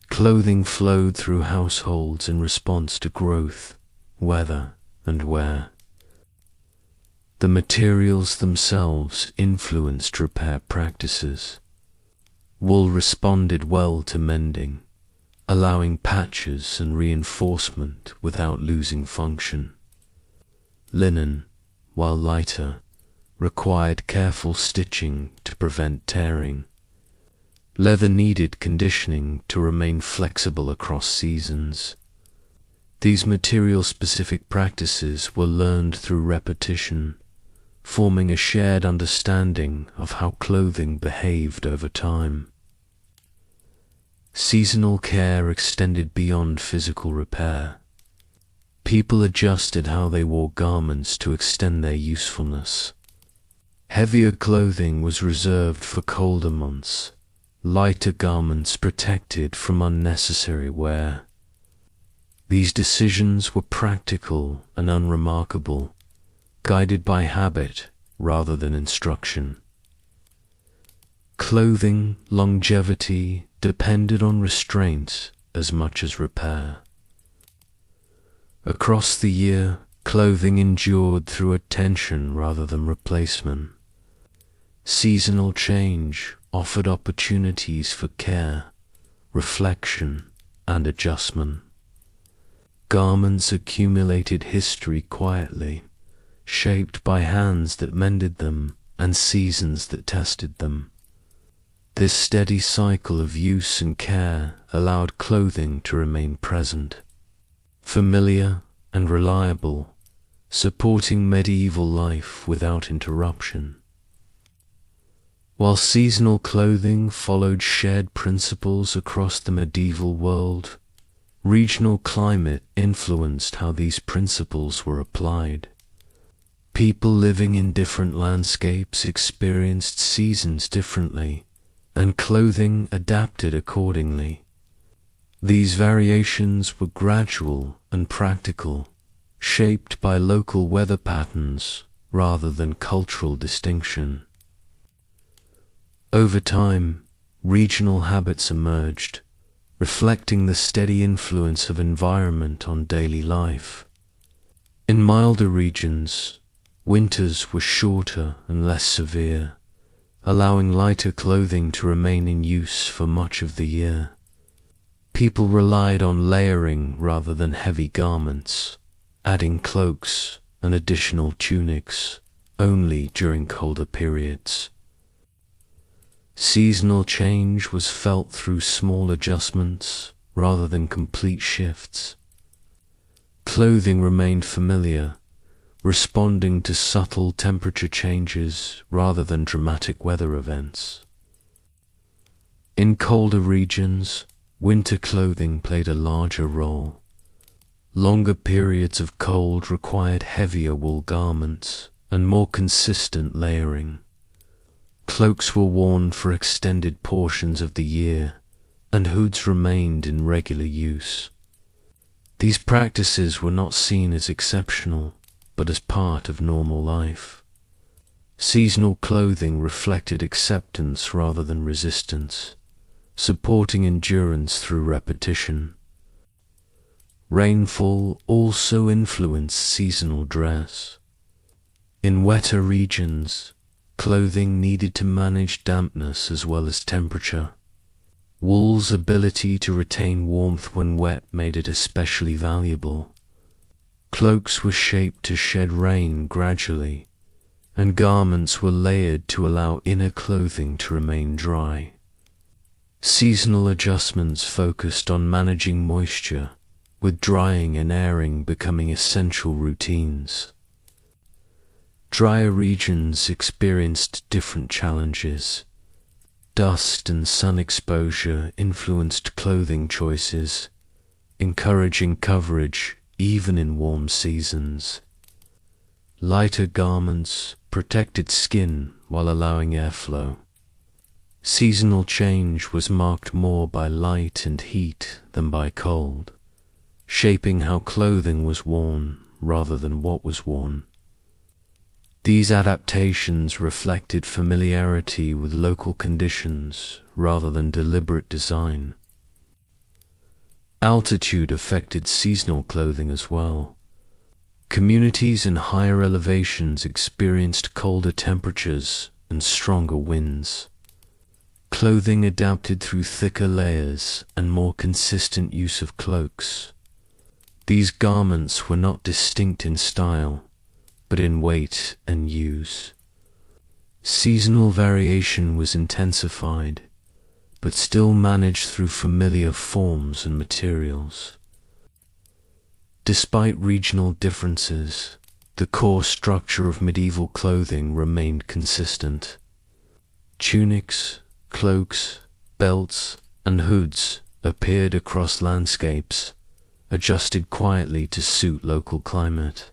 Clothing flowed through households in response to growth, weather, and wear. The materials themselves influenced repair practices. Wool responded well to mending, allowing patches and reinforcement without losing function. Linen, while lighter, required careful stitching to prevent tearing. Leather needed conditioning to remain flexible across seasons. These material-specific practices were learned through repetition, forming a shared understanding of how clothing behaved over time. Seasonal care extended beyond physical repair. People adjusted how they wore garments to extend their usefulness. Heavier clothing was reserved for colder months, lighter garments protected from unnecessary wear. These decisions were practical and unremarkable, guided by habit rather than instruction. Clothing longevity depended on restraint as much as repair. Across the year, clothing endured through attention rather than replacement. Seasonal change offered opportunities for care, reflection, and adjustment. Garments accumulated history quietly, shaped by hands that mended them and seasons that tested them. This steady cycle of use and care allowed clothing to remain present, familiar and reliable, supporting medieval life without interruption. While seasonal clothing followed shared principles across the medieval world, regional climate influenced how these principles were applied. People living in different landscapes experienced seasons differently, and clothing adapted accordingly. These variations were gradual and practical, shaped by local weather patterns rather than cultural distinction. Over time, regional habits emerged, reflecting the steady influence of environment on daily life. In milder regions, winters were shorter and less severe, allowing lighter clothing to remain in use for much of the year. People relied on layering rather than heavy garments, adding cloaks and additional tunics only during colder periods. Seasonal change was felt through small adjustments rather than complete shifts. Clothing remained familiar, responding to subtle temperature changes rather than dramatic weather events. In colder regions, winter clothing played a larger role. Longer periods of cold required heavier wool garments and more consistent layering. Cloaks were worn for extended portions of the year, and hoods remained in regular use. These practices were not seen as exceptional, but as part of normal life. Seasonal clothing reflected acceptance rather than resistance, supporting endurance through repetition. Rainfall also influenced seasonal dress. In wetter regions, clothing needed to manage dampness as well as temperature. Wool's ability to retain warmth when wet made it especially valuable. Cloaks were shaped to shed rain gradually, and garments were layered to allow inner clothing to remain dry. Seasonal adjustments focused on managing moisture, with drying and airing becoming essential routines. Drier regions experienced different challenges. Dust and sun exposure influenced clothing choices, encouraging coverage even in warm seasons. Lighter garments protected skin while allowing airflow. Seasonal change was marked more by light and heat than by cold, shaping how clothing was worn rather than what was worn. These adaptations reflected familiarity with local conditions rather than deliberate design. Altitude affected seasonal clothing as well. Communities in higher elevations experienced colder temperatures and stronger winds. Clothing adapted through thicker layers and more consistent use of cloaks. These garments were not distinct in style, but in weight and use. Seasonal variation was intensified, but still managed through familiar forms and materials. Despite regional differences, the core structure of medieval clothing remained consistent. Tunics, cloaks, belts, and hoods appeared across landscapes, adjusted quietly to suit local climate.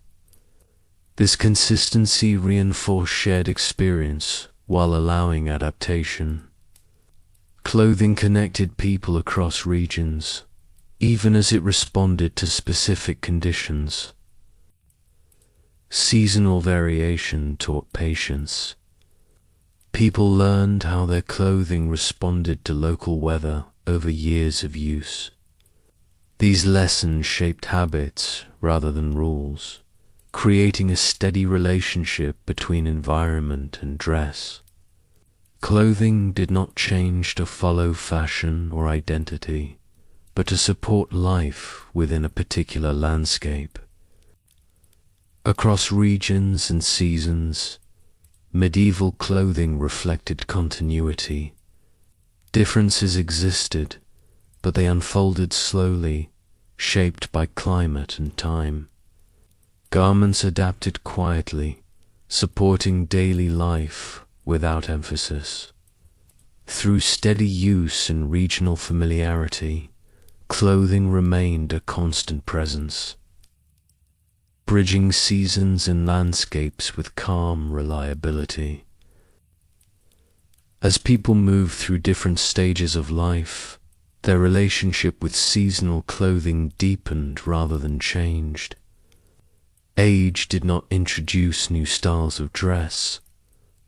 This consistency reinforced shared experience while allowing adaptation. Clothing connected people across regions, even as it responded to specific conditions. Seasonal variation taught patience. People learned how their clothing responded to local weather over years of use. These lessons shaped habits rather than rules, creating a steady relationship between environment and dress. Clothing did not change to follow fashion or identity, but to support life within a particular landscape. Across regions and seasons, medieval clothing reflected continuity. Differences existed, but they unfolded slowly, shaped by climate and time. Garments adapted quietly, supporting daily life without emphasis. Through steady use and regional familiarity, clothing remained a constant presence, bridging seasons and landscapes with calm reliability. As people moved through different stages of life, their relationship with seasonal clothing deepened rather than changed. Age did not introduce new styles of dress,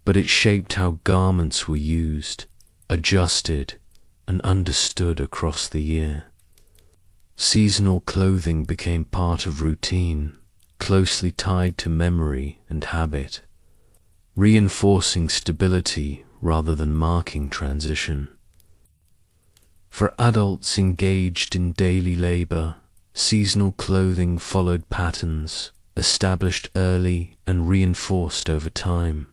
but it shaped how garments were used, adjusted, and understood across the year. Seasonal clothing became part of routine, closely tied to memory and habit, reinforcing stability rather than marking transition. For adults engaged in daily labor, seasonal clothing followed patterns established early and reinforced over time.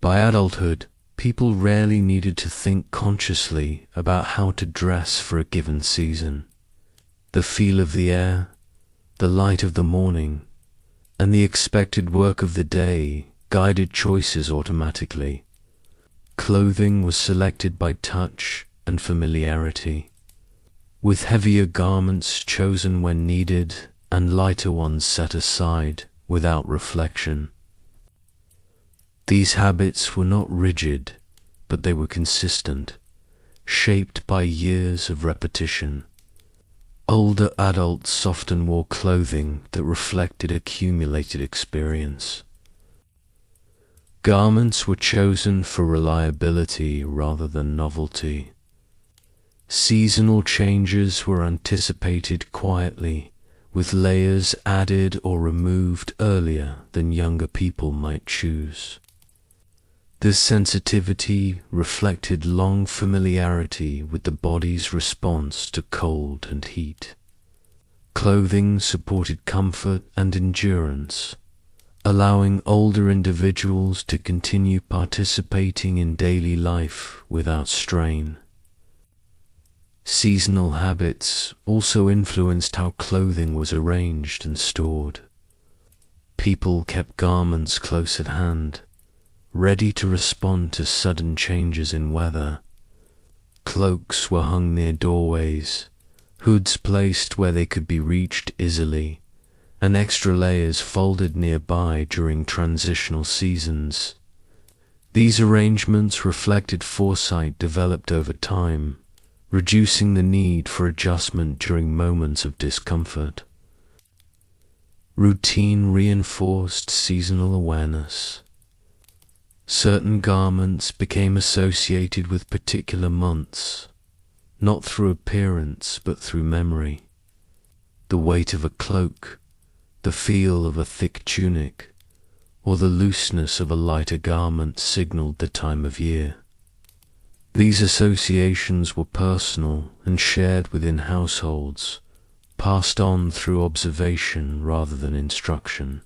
By adulthood, people rarely needed to think consciously about how to dress for a given season. The feel of the air, the light of the morning, and the expected work of the day guided choices automatically. Clothing was selected by touch and familiarity, with heavier garments chosen when needed and lighter ones set aside without reflection. These habits were not rigid, but they were consistent, shaped by years of repetition. Older adults often wore clothing that reflected accumulated experience. Garments were chosen for reliability rather than novelty. Seasonal changes were anticipated quietly, with layers added or removed earlier than younger people might choose. This sensitivity reflected long familiarity with the body's response to cold and heat. Clothing supported comfort and endurance, allowing older individuals to continue participating in daily life without strain. Seasonal habits also influenced how clothing was arranged and stored. People kept garments close at hand, ready to respond to sudden changes in weather. Cloaks were hung near doorways, hoods placed where they could be reached easily, and extra layers folded nearby during transitional seasons. These arrangements reflected foresight developed over time, reducing the need for adjustment during moments of discomfort. Routine reinforced seasonal awareness. Certain garments became associated with particular months, not through appearance but through memory. The weight of a cloak, the feel of a thick tunic, or the looseness of a lighter garment signaled the time of year. These associations were personal and shared within households, passed on through observation rather than instruction.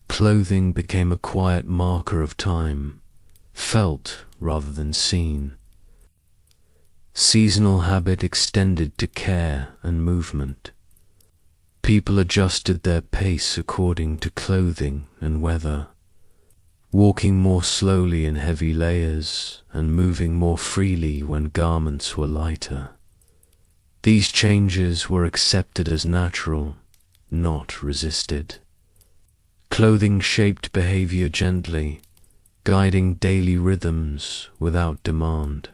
Clothing became a quiet marker of time, felt rather than seen. Seasonal habit extended to care and movement. People adjusted their pace according to clothing and weather, walking more slowly in heavy layers and moving more freely when garments were lighter. These changes were accepted as natural, not resisted. Clothing shaped behavior gently, guiding daily rhythms without demand.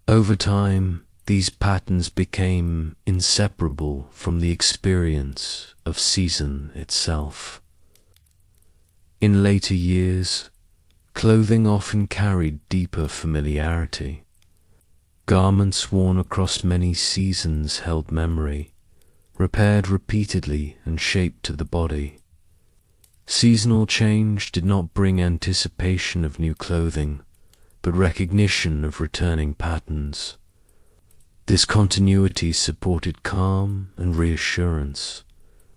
Over time, these patterns became inseparable from the experience of season itself. In later years, clothing often carried deeper familiarity. Garments worn across many seasons held memory, repaired repeatedly and shaped to the body. Seasonal change did not bring anticipation of new clothing, but recognition of returning patterns. This continuity supported calm and reassurance,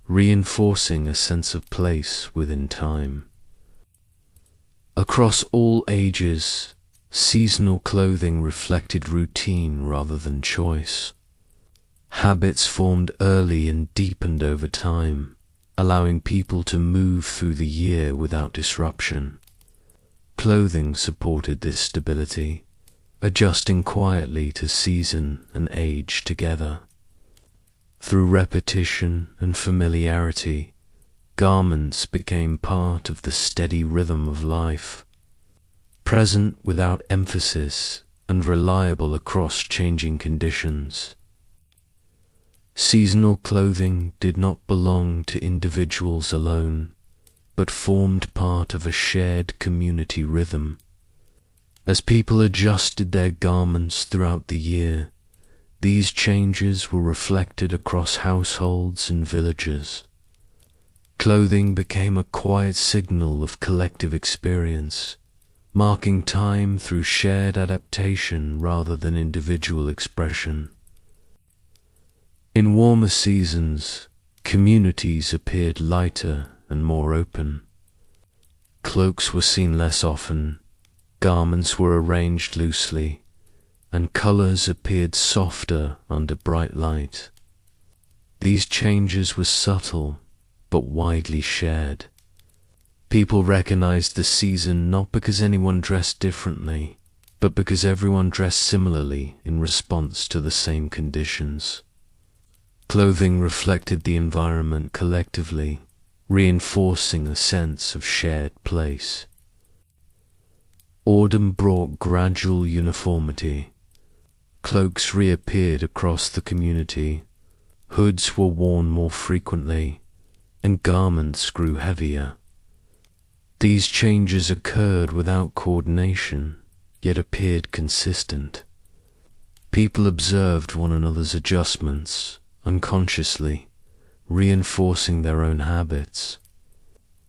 reinforcing a sense of place within time. Across all ages, seasonal clothing reflected routine rather than choice. Habits formed early and deepened over time, allowing people to move through the year without disruption. Clothing supported this stability, adjusting quietly to season and age together. Through repetition and familiarity, garments became part of the steady rhythm of life, present without emphasis and reliable across changing conditions. Seasonal clothing did not belong to individuals alone, but formed part of a shared community rhythm. As people adjusted their garments throughout the year, these changes were reflected across households and villages. Clothing became a quiet signal of collective experience, marking time through shared adaptation rather than individual expression. In warmer seasons, communities appeared lighter and more open. Cloaks were seen less often, garments were arranged loosely, and colors appeared softer under bright light. These changes were subtle, but widely shared. People recognized the season not because anyone dressed differently, but because everyone dressed similarly in response to the same conditions. Clothing reflected the environment collectively, reinforcing a sense of shared place. Autumn brought gradual uniformity. Cloaks reappeared across the community, hoods were worn more frequently, and garments grew heavier. These changes occurred without coordination, yet appeared consistent. People observed one another's adjustments, unconsciously, reinforcing their own habits.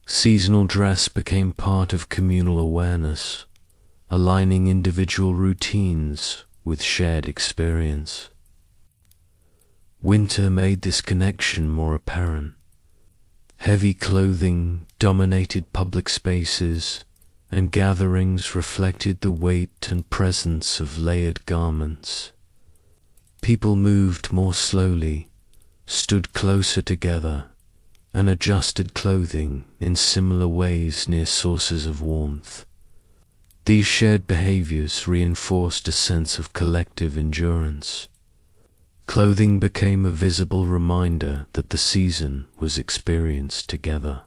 Seasonal dress became part of communal awareness, aligning individual routines with shared experience. Winter made this connection more apparent. Heavy clothing dominated public spaces, and gatherings reflected the weight and presence of layered garments. People moved more slowly, stood closer together, and adjusted clothing in similar ways near sources of warmth. These shared behaviors reinforced a sense of collective endurance. Clothing became a visible reminder that the season was experienced together.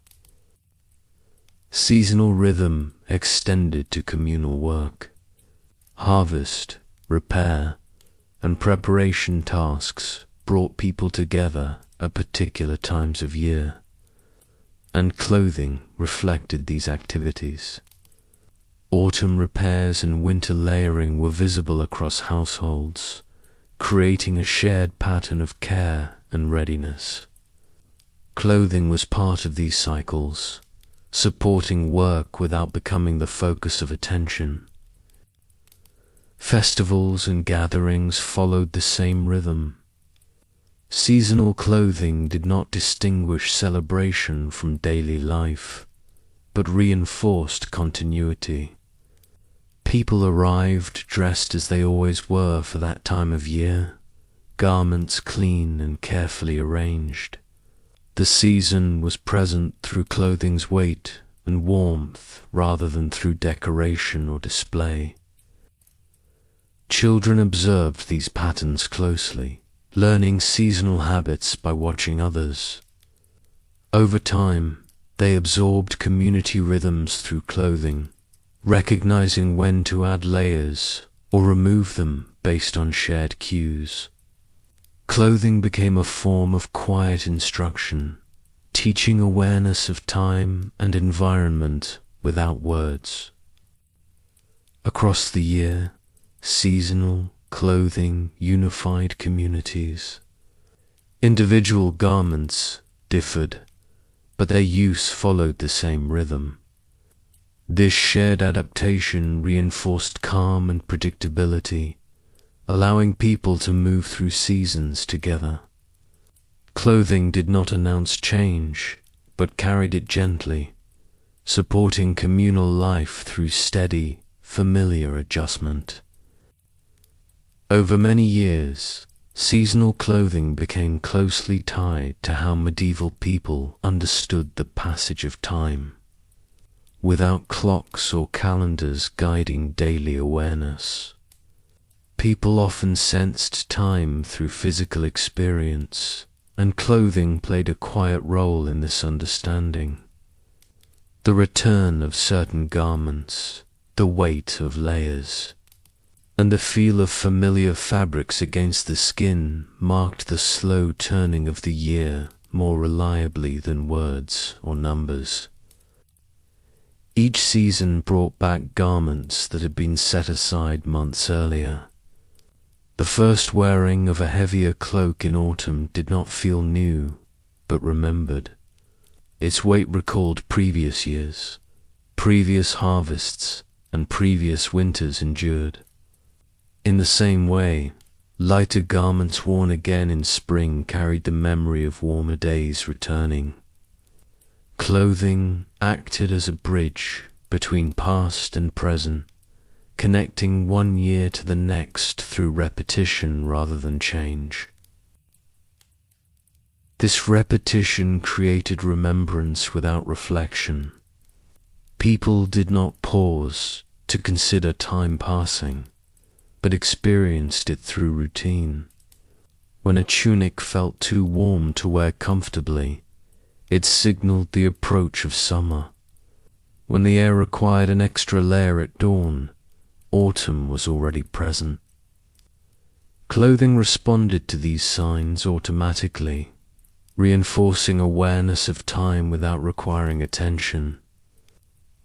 Seasonal rhythm extended to communal work. Harvest, repair, and preparation tasks brought people together at particular times of year, and clothing reflected these activities. Autumn repairs and winter layering were visible across households, creating a shared pattern of care and readiness. Clothing was part of these cycles, supporting work without becoming the focus of attention. Festivals and gatherings followed the same rhythm. Seasonal clothing did not distinguish celebration from daily life, but reinforced continuity. People arrived dressed as they always were for that time of year, garments clean and carefully arranged. The season was present through clothing's weight and warmth rather than through decoration or display. Children observed these patterns closely, learning seasonal habits by watching others. Over time, they absorbed community rhythms through clothing, recognizing when to add layers or remove them based on shared cues. Clothing became a form of quiet instruction, teaching awareness of time and environment without words. Across the year, seasonal clothing unified communities. Individual garments differed, but their use followed the same rhythm. This shared adaptation reinforced calm and predictability, allowing people to move through seasons together. Clothing did not announce change, but carried it gently, supporting communal life through steady, familiar adjustment. Over many years, seasonal clothing became closely tied to how medieval people understood the passage of time. Without clocks or calendars guiding daily awareness, people often sensed time through physical experience, and clothing played a quiet role in this understanding. The return of certain garments, the weight of layers, and the feel of familiar fabrics against the skin marked the slow turning of the year more reliably than words or numbers. Each season brought back garments that had been set aside months earlier. The first wearing of a heavier cloak in autumn did not feel new, but remembered. Its weight recalled previous years, previous harvests, and previous winters endured. In the same way, lighter garments worn again in spring carried the memory of warmer days returning. Clothing acted as a bridge between past and present, connecting one year to the next through repetition rather than change. This repetition created remembrance without reflection. People did not pause to consider time passing, but experienced it through routine. When a tunic felt too warm to wear comfortably, it signaled the approach of summer. When the air required an extra layer at dawn, autumn was already present. Clothing responded to these signs automatically, reinforcing awareness of time without requiring attention.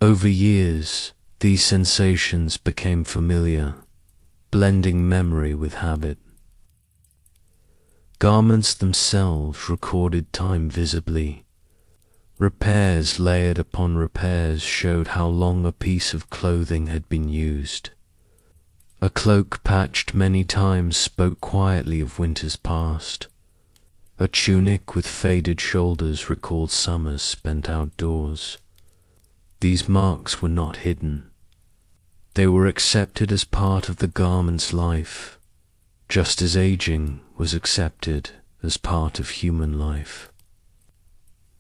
Over years, these sensations became familiar, blending memory with habit. Garments themselves recorded time visibly. Repairs layered upon repairs showed how long a piece of clothing had been used. A cloak patched many times spoke quietly of winters past. A tunic with faded shoulders recalled summers spent outdoors. These marks were not hidden. They were accepted as part of the garment's life, just as aging was accepted as part of human life.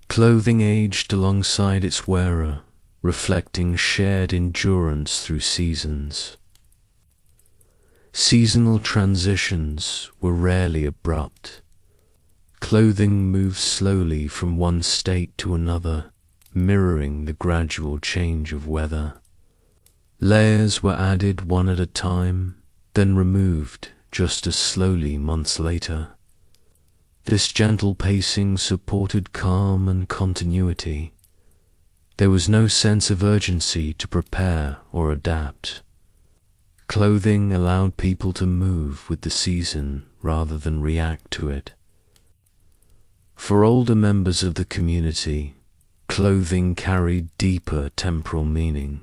Clothing aged alongside its wearer, reflecting shared endurance through seasons. Seasonal transitions were rarely abrupt. Clothing moved slowly from one state to another, mirroring the gradual change of weather. Layers were added one at a time, then removed just as slowly months later. This gentle pacing supported calm and continuity. There was no sense of urgency to prepare or adapt. Clothing allowed people to move with the season rather than react to it. For older members of the community, clothing carried deeper temporal meaning.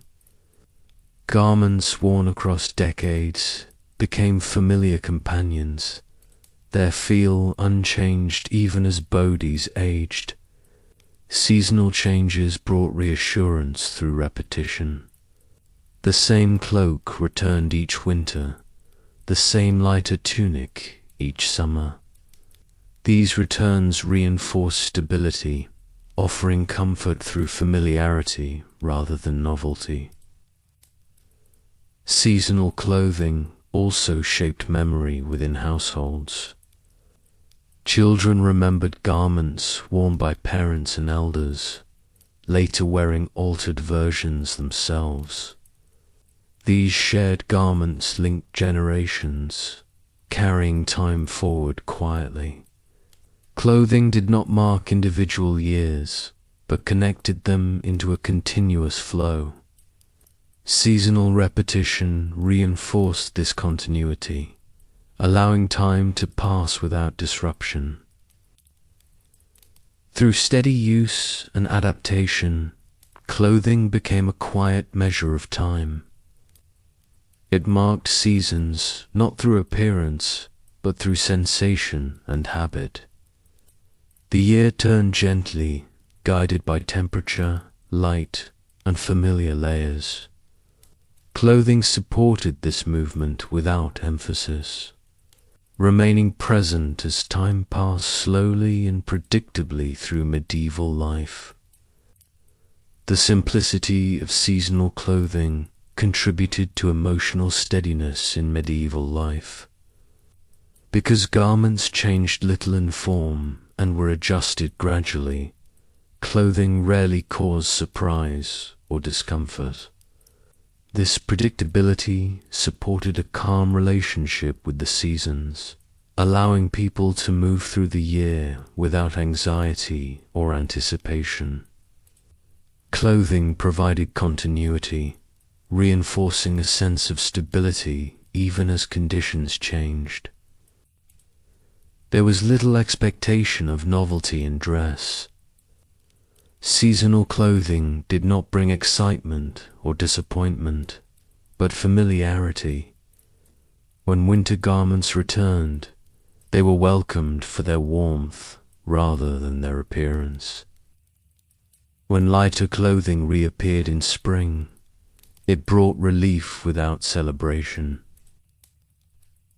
Garments worn across decades became familiar companions, their feel unchanged even as bodies aged. Seasonal changes brought reassurance through repetition. The same cloak returned each winter, the same lighter tunic each summer. These returns reinforced stability, offering comfort through familiarity rather than novelty. Seasonal clothing also shaped memory within households. Children remembered garments worn by parents and elders, later wearing altered versions themselves. These shared garments linked generations, carrying time forward quietly. Clothing did not mark individual years, but connected them into a continuous flow. Seasonal repetition reinforced this continuity, allowing time to pass without disruption. Through steady use and adaptation, clothing became a quiet measure of time. It marked seasons not through appearance, but through sensation and habit. The year turned gently, guided by temperature, light, and familiar layers. Clothing supported this movement without emphasis, remaining present as time passed slowly and predictably through medieval life. The simplicity of seasonal clothing contributed to emotional steadiness in medieval life. Because garments changed little in form and were adjusted gradually, clothing rarely caused surprise or discomfort. This predictability supported a calm relationship with the seasons, allowing people to move through the year without anxiety or anticipation. Clothing provided continuity, reinforcing a sense of stability even as conditions changed. There was little expectation of novelty in dress. Seasonal clothing did not bring excitement or disappointment, but familiarity. When winter garments returned, they were welcomed for their warmth rather than their appearance. When lighter clothing reappeared in spring, it brought relief without celebration.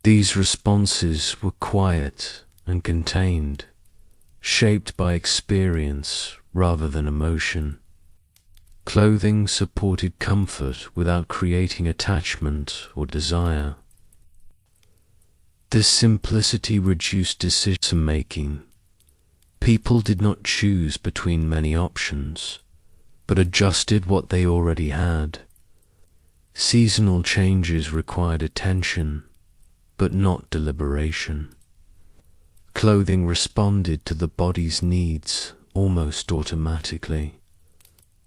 These responses were quiet and contained, shaped by experience rather than emotion. Clothing supported comfort without creating attachment or desire. This simplicity reduced decision-making. People did not choose between many options, but adjusted what they already had. Seasonal changes required attention, but not deliberation. Clothing responded to the body's needs almost automatically.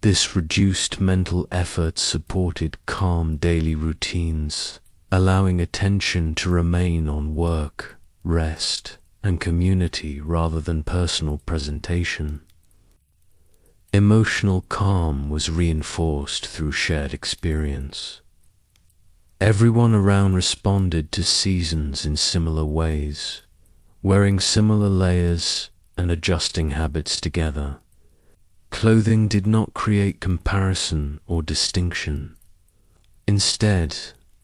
This reduced mental effort supported calm daily routines, allowing attention to remain on work, rest, and community rather than personal presentation. Emotional calm was reinforced through shared experience. Everyone around responded to seasons in similar ways, wearing similar layers and adjusting habits together. Clothing did not create comparison or distinction. Instead,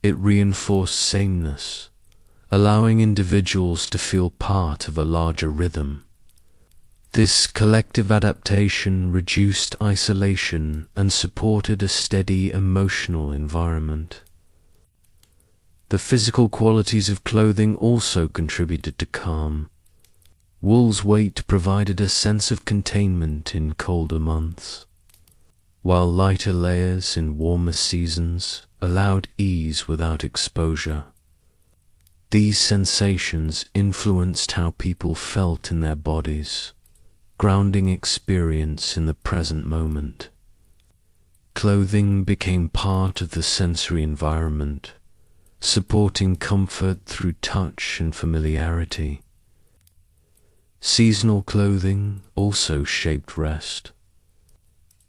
it reinforced sameness, allowing individuals to feel part of a larger rhythm. This collective adaptation reduced isolation and supported a steady emotional environment. The physical qualities of clothing also contributed to calm. Wool's weight provided a sense of containment in colder months, while lighter layers in warmer seasons allowed ease without exposure. These sensations influenced how people felt in their bodies, grounding experience in the present moment. Clothing became part of the sensory environment, supporting comfort through touch and familiarity. Seasonal clothing also shaped rest.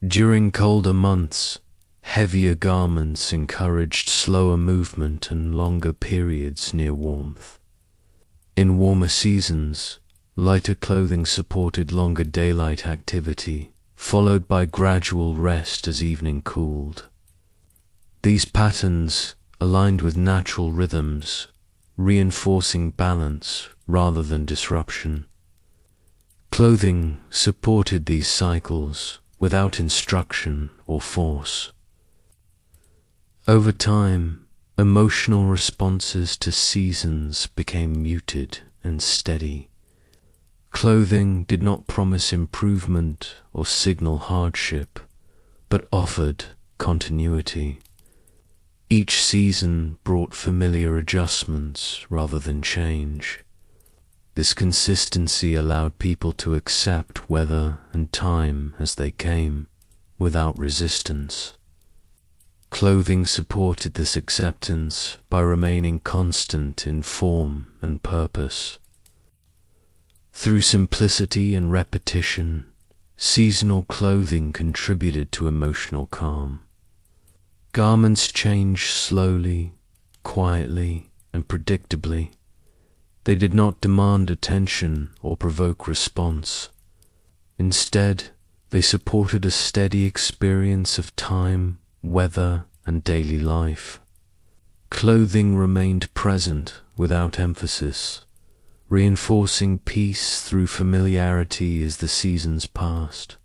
During colder months, heavier garments encouraged slower movement and longer periods near warmth. In warmer seasons, lighter clothing supported longer daylight activity, followed by gradual rest as evening cooled. These patterns aligned with natural rhythms, reinforcing balance rather than disruption. Clothing supported these cycles without instruction or force. Over time, emotional responses to seasons became muted and steady. Clothing did not promise improvement or signal hardship, but offered continuity. Each season brought familiar adjustments rather than change. This consistency allowed people to accept weather and time as they came, without resistance. Clothing supported this acceptance by remaining constant in form and purpose. Through simplicity and repetition, seasonal clothing contributed to emotional calm. Garments changed slowly, quietly, and predictably. They did not demand attention or provoke response. Instead, they supported a steady experience of time, weather, and daily life. Clothing remained present without emphasis, reinforcing peace through familiarity as the seasons passed.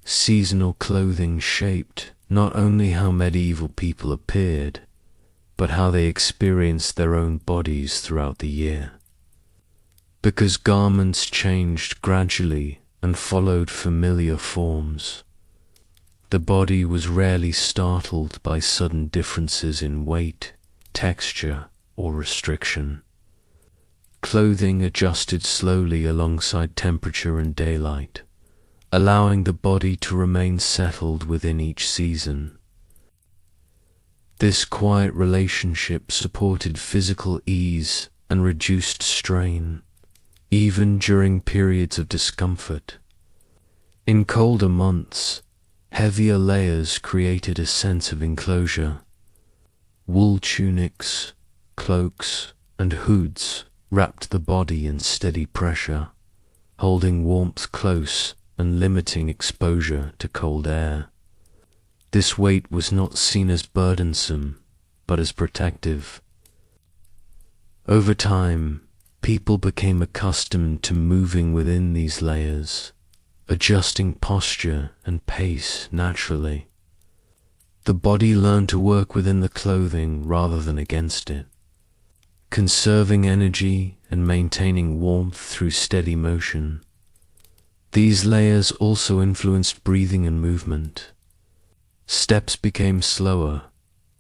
Seasonal clothing shaped not only how medieval people appeared, but how they experienced their own bodies throughout the year. Because garments changed gradually and followed familiar forms, the body was rarely startled by sudden differences in weight, texture, or restriction. Clothing adjusted slowly alongside temperature and daylight, allowing the body to remain settled within each season. This quiet relationship supported physical ease and reduced strain, even during periods of discomfort. In colder months, heavier layers created a sense of enclosure. Wool tunics, cloaks, and hoods wrapped the body in steady pressure, holding warmth close and limiting exposure to cold air. This weight was not seen as burdensome, but as protective. Over time, People became accustomed to moving within these layers, adjusting posture and pace naturally. The body learned to work within the clothing rather than against it, conserving energy and maintaining warmth through steady motion. These layers also influenced breathing and movement. Steps became slower,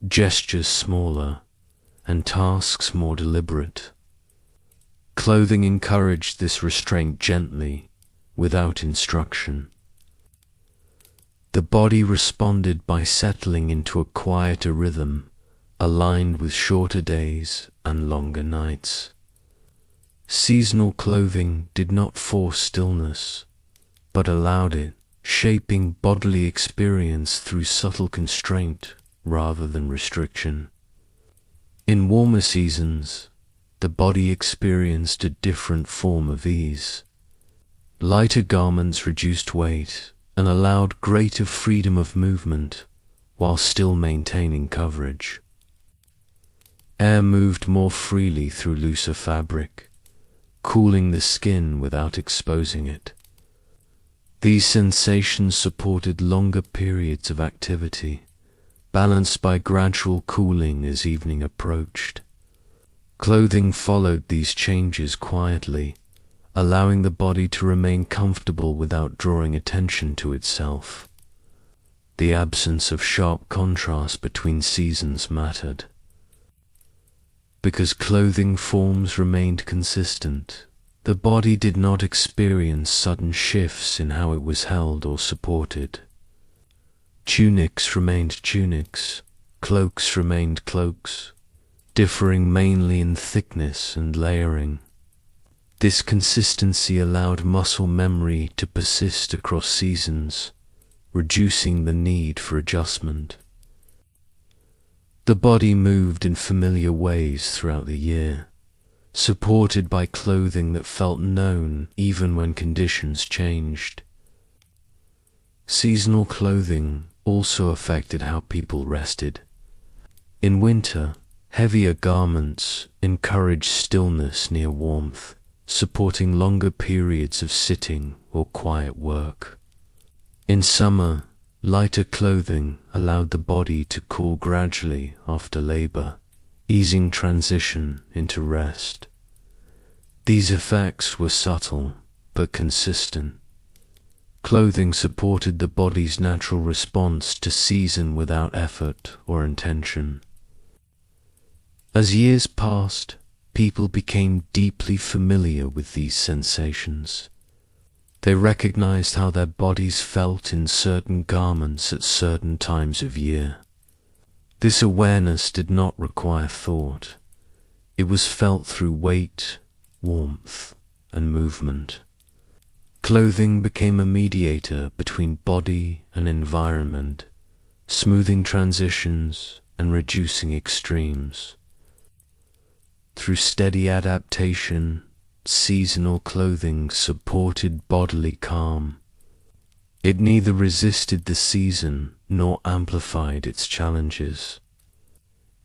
gestures smaller, and tasks more deliberate. Clothing encouraged this restraint gently, without instruction. The body responded by settling into a quieter rhythm, aligned with shorter days and longer nights. Seasonal clothing did not force stillness, but allowed it, shaping bodily experience through subtle constraint rather than restriction. In warmer seasons, the body experienced a different form of ease. Lighter garments reduced weight and allowed greater freedom of movement while still maintaining coverage. Air moved more freely through looser fabric, cooling the skin without exposing it. These sensations supported longer periods of activity, balanced by gradual cooling as evening approached. Clothing followed these changes quietly, allowing the body to remain comfortable without drawing attention to itself. The absence of sharp contrast between seasons mattered. Because clothing forms remained consistent, the body did not experience sudden shifts in how it was held or supported. Tunics remained tunics, cloaks remained cloaks, differing mainly in thickness and layering. This consistency allowed muscle memory to persist across seasons, reducing the need for adjustment. The body moved in familiar ways throughout the year, supported by clothing that felt known even when conditions changed. Seasonal clothing also affected how people rested. In winter, heavier garments encouraged stillness near warmth, supporting longer periods of sitting or quiet work. In summer, lighter clothing allowed the body to cool gradually after labor, easing transition into rest. These effects were subtle but consistent. Clothing supported the body's natural response to season without effort or intention. As years passed, people became deeply familiar with these sensations. They recognized how their bodies felt in certain garments at certain times of year. This awareness did not require thought. It was felt through weight, warmth, and movement. Clothing became a mediator between body and environment, smoothing transitions and reducing extremes. Through steady adaptation, seasonal clothing supported bodily calm. It neither resisted the season nor amplified its challenges.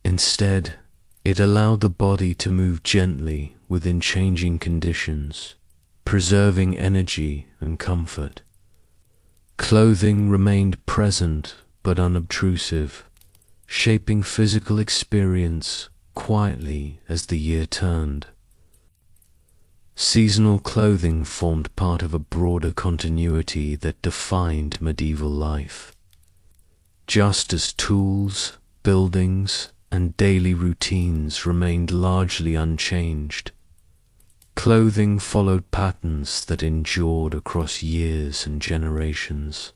Instead, it allowed the body to move gently within changing conditions, preserving energy and comfort. Clothing remained present but unobtrusive, shaping physical experience quietly as the year turned. Seasonal clothing formed part of a broader continuity that defined medieval life. Just as tools, buildings, and daily routines remained largely unchanged, clothing followed patterns that endured across years and generations.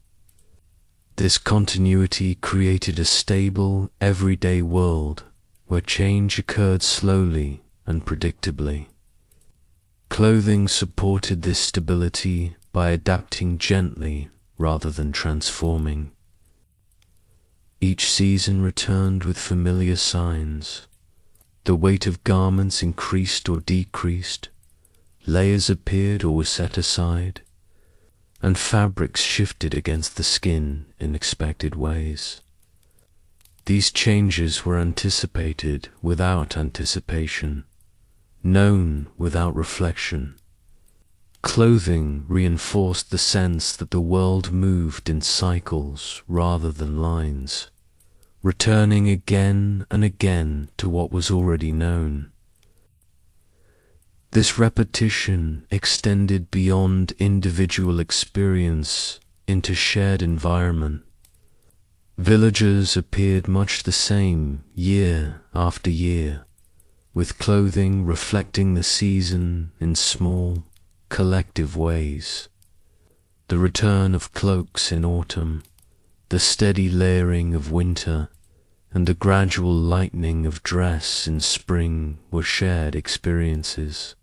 This continuity created a stable, everyday world where change occurred slowly and predictably. Clothing supported this stability by adapting gently rather than transforming. Each season returned with familiar signs. The weight of garments increased or decreased, layers appeared or were set aside, and fabrics shifted against the skin in expected ways. These changes were anticipated without anticipation, known without reflection. Clothing reinforced the sense that the world moved in cycles rather than lines, returning again and again to what was already known. This repetition extended beyond individual experience into shared environment. Villagers appeared much the same year after year, with clothing reflecting the season in small, collective ways. The return of cloaks in autumn, the steady layering of winter, and the gradual lightening of dress in spring were shared experiences.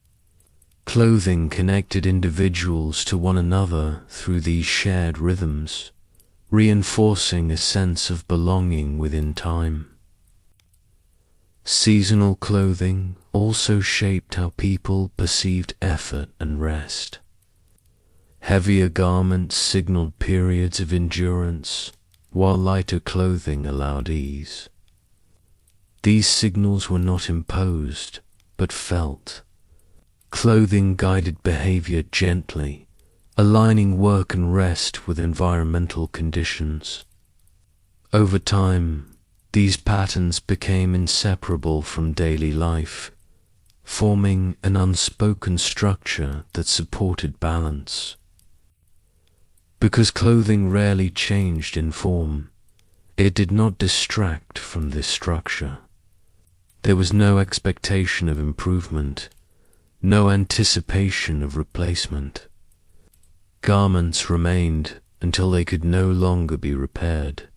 Clothing connected individuals to one another through these shared rhythms, reinforcing a sense of belonging within time. Seasonal clothing also shaped how people perceived effort and rest. Heavier garments signaled periods of endurance, while lighter clothing allowed ease. These signals were not imposed, but felt. Clothing guided behavior gently, aligning work and rest with environmental conditions. Over time, these patterns became inseparable from daily life, forming an unspoken structure that supported balance. Because clothing rarely changed in form, it did not distract from this structure. There was no expectation of improvement, no anticipation of replacement. Garments remained until they could no longer be repaired,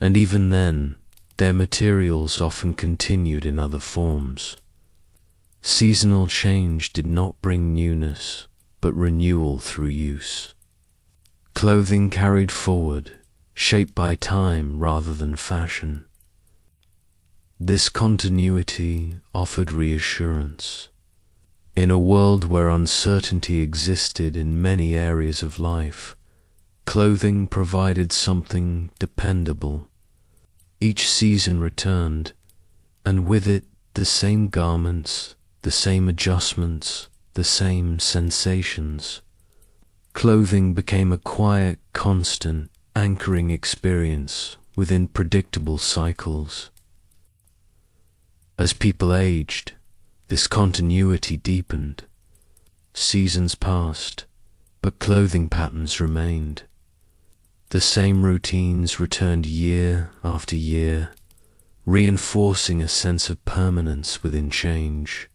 and even then, their materials often continued in other forms. Seasonal change did not bring newness, but renewal through use. Clothing carried forward, shaped by time rather than fashion. This continuity offered reassurance. In a world where uncertainty existed in many areas of life, clothing provided something dependable. Each season returned, and with it the same garments, the same adjustments, the same sensations. Clothing became a quiet, constant, anchoring experience within predictable cycles. As people aged, this continuity deepened. Seasons passed, but clothing patterns remained. The same routines returned year after year, reinforcing a sense of permanence within change.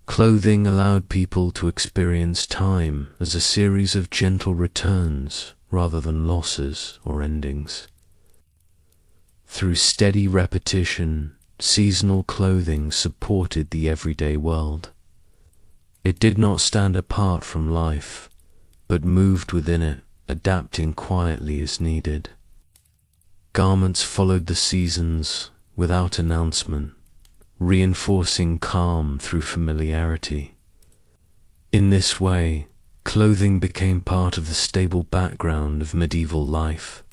Clothing allowed people to experience time as a series of gentle returns rather than losses or endings. Through steady repetition, seasonal clothing supported the everyday world. It did not stand apart from life, but moved within it, adapting quietly as needed. Garments followed the seasons without announcement, reinforcing calm through familiarity. In this way, clothing became part of the stable background of medieval life,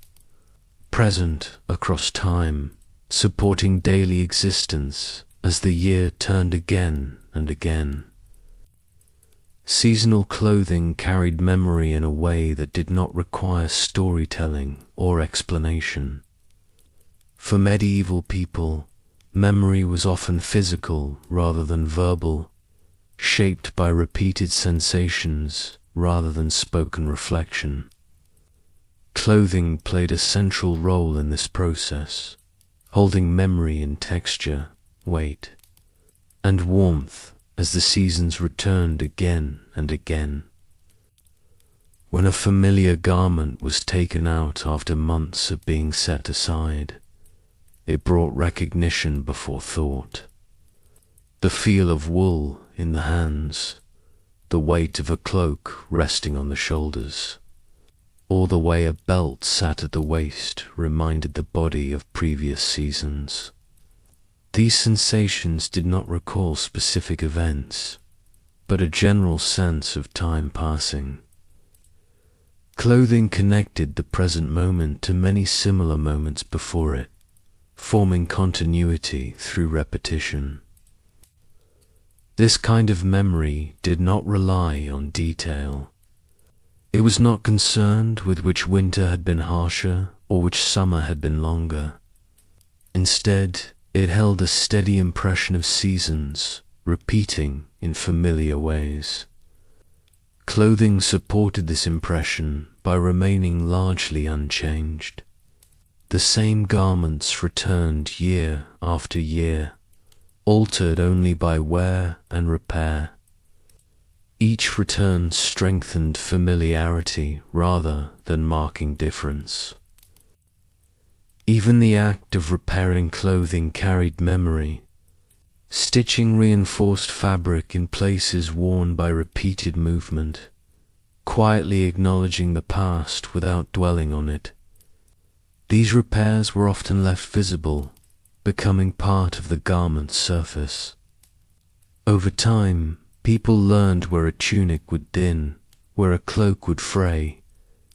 present across time, supporting daily existence as the year turned again and again. Seasonal clothing carried memory in a way that did not require storytelling or explanation. For medieval people, memory was often physical rather than verbal, shaped by repeated sensations rather than spoken reflection. Clothing played a central role in this process, holding memory in texture, weight, and warmth as the seasons returned again and again. When a familiar garment was taken out after months of being set aside, it brought recognition before thought. The feel of wool in the hands, the weight of a cloak resting on the shoulders, or the way a belt sat at the waist reminded the body of previous seasons. These sensations did not recall specific events, but a general sense of time passing. Clothing connected the present moment to many similar moments before it, forming continuity through repetition. This kind of memory did not rely on detail. It was not concerned with which winter had been harsher or which summer had been longer. Instead, it held a steady impression of seasons, repeating in familiar ways. Clothing supported this impression by remaining largely unchanged. The same garments returned year after year, altered only by wear and repair. Each return strengthened familiarity rather than marking difference. Even the act of repairing clothing carried memory. Stitching reinforced fabric in places worn by repeated movement, quietly acknowledging the past without dwelling on it. These repairs were often left visible, becoming part of the garment's surface. Over time, people learned where a tunic would din, where a cloak would fray,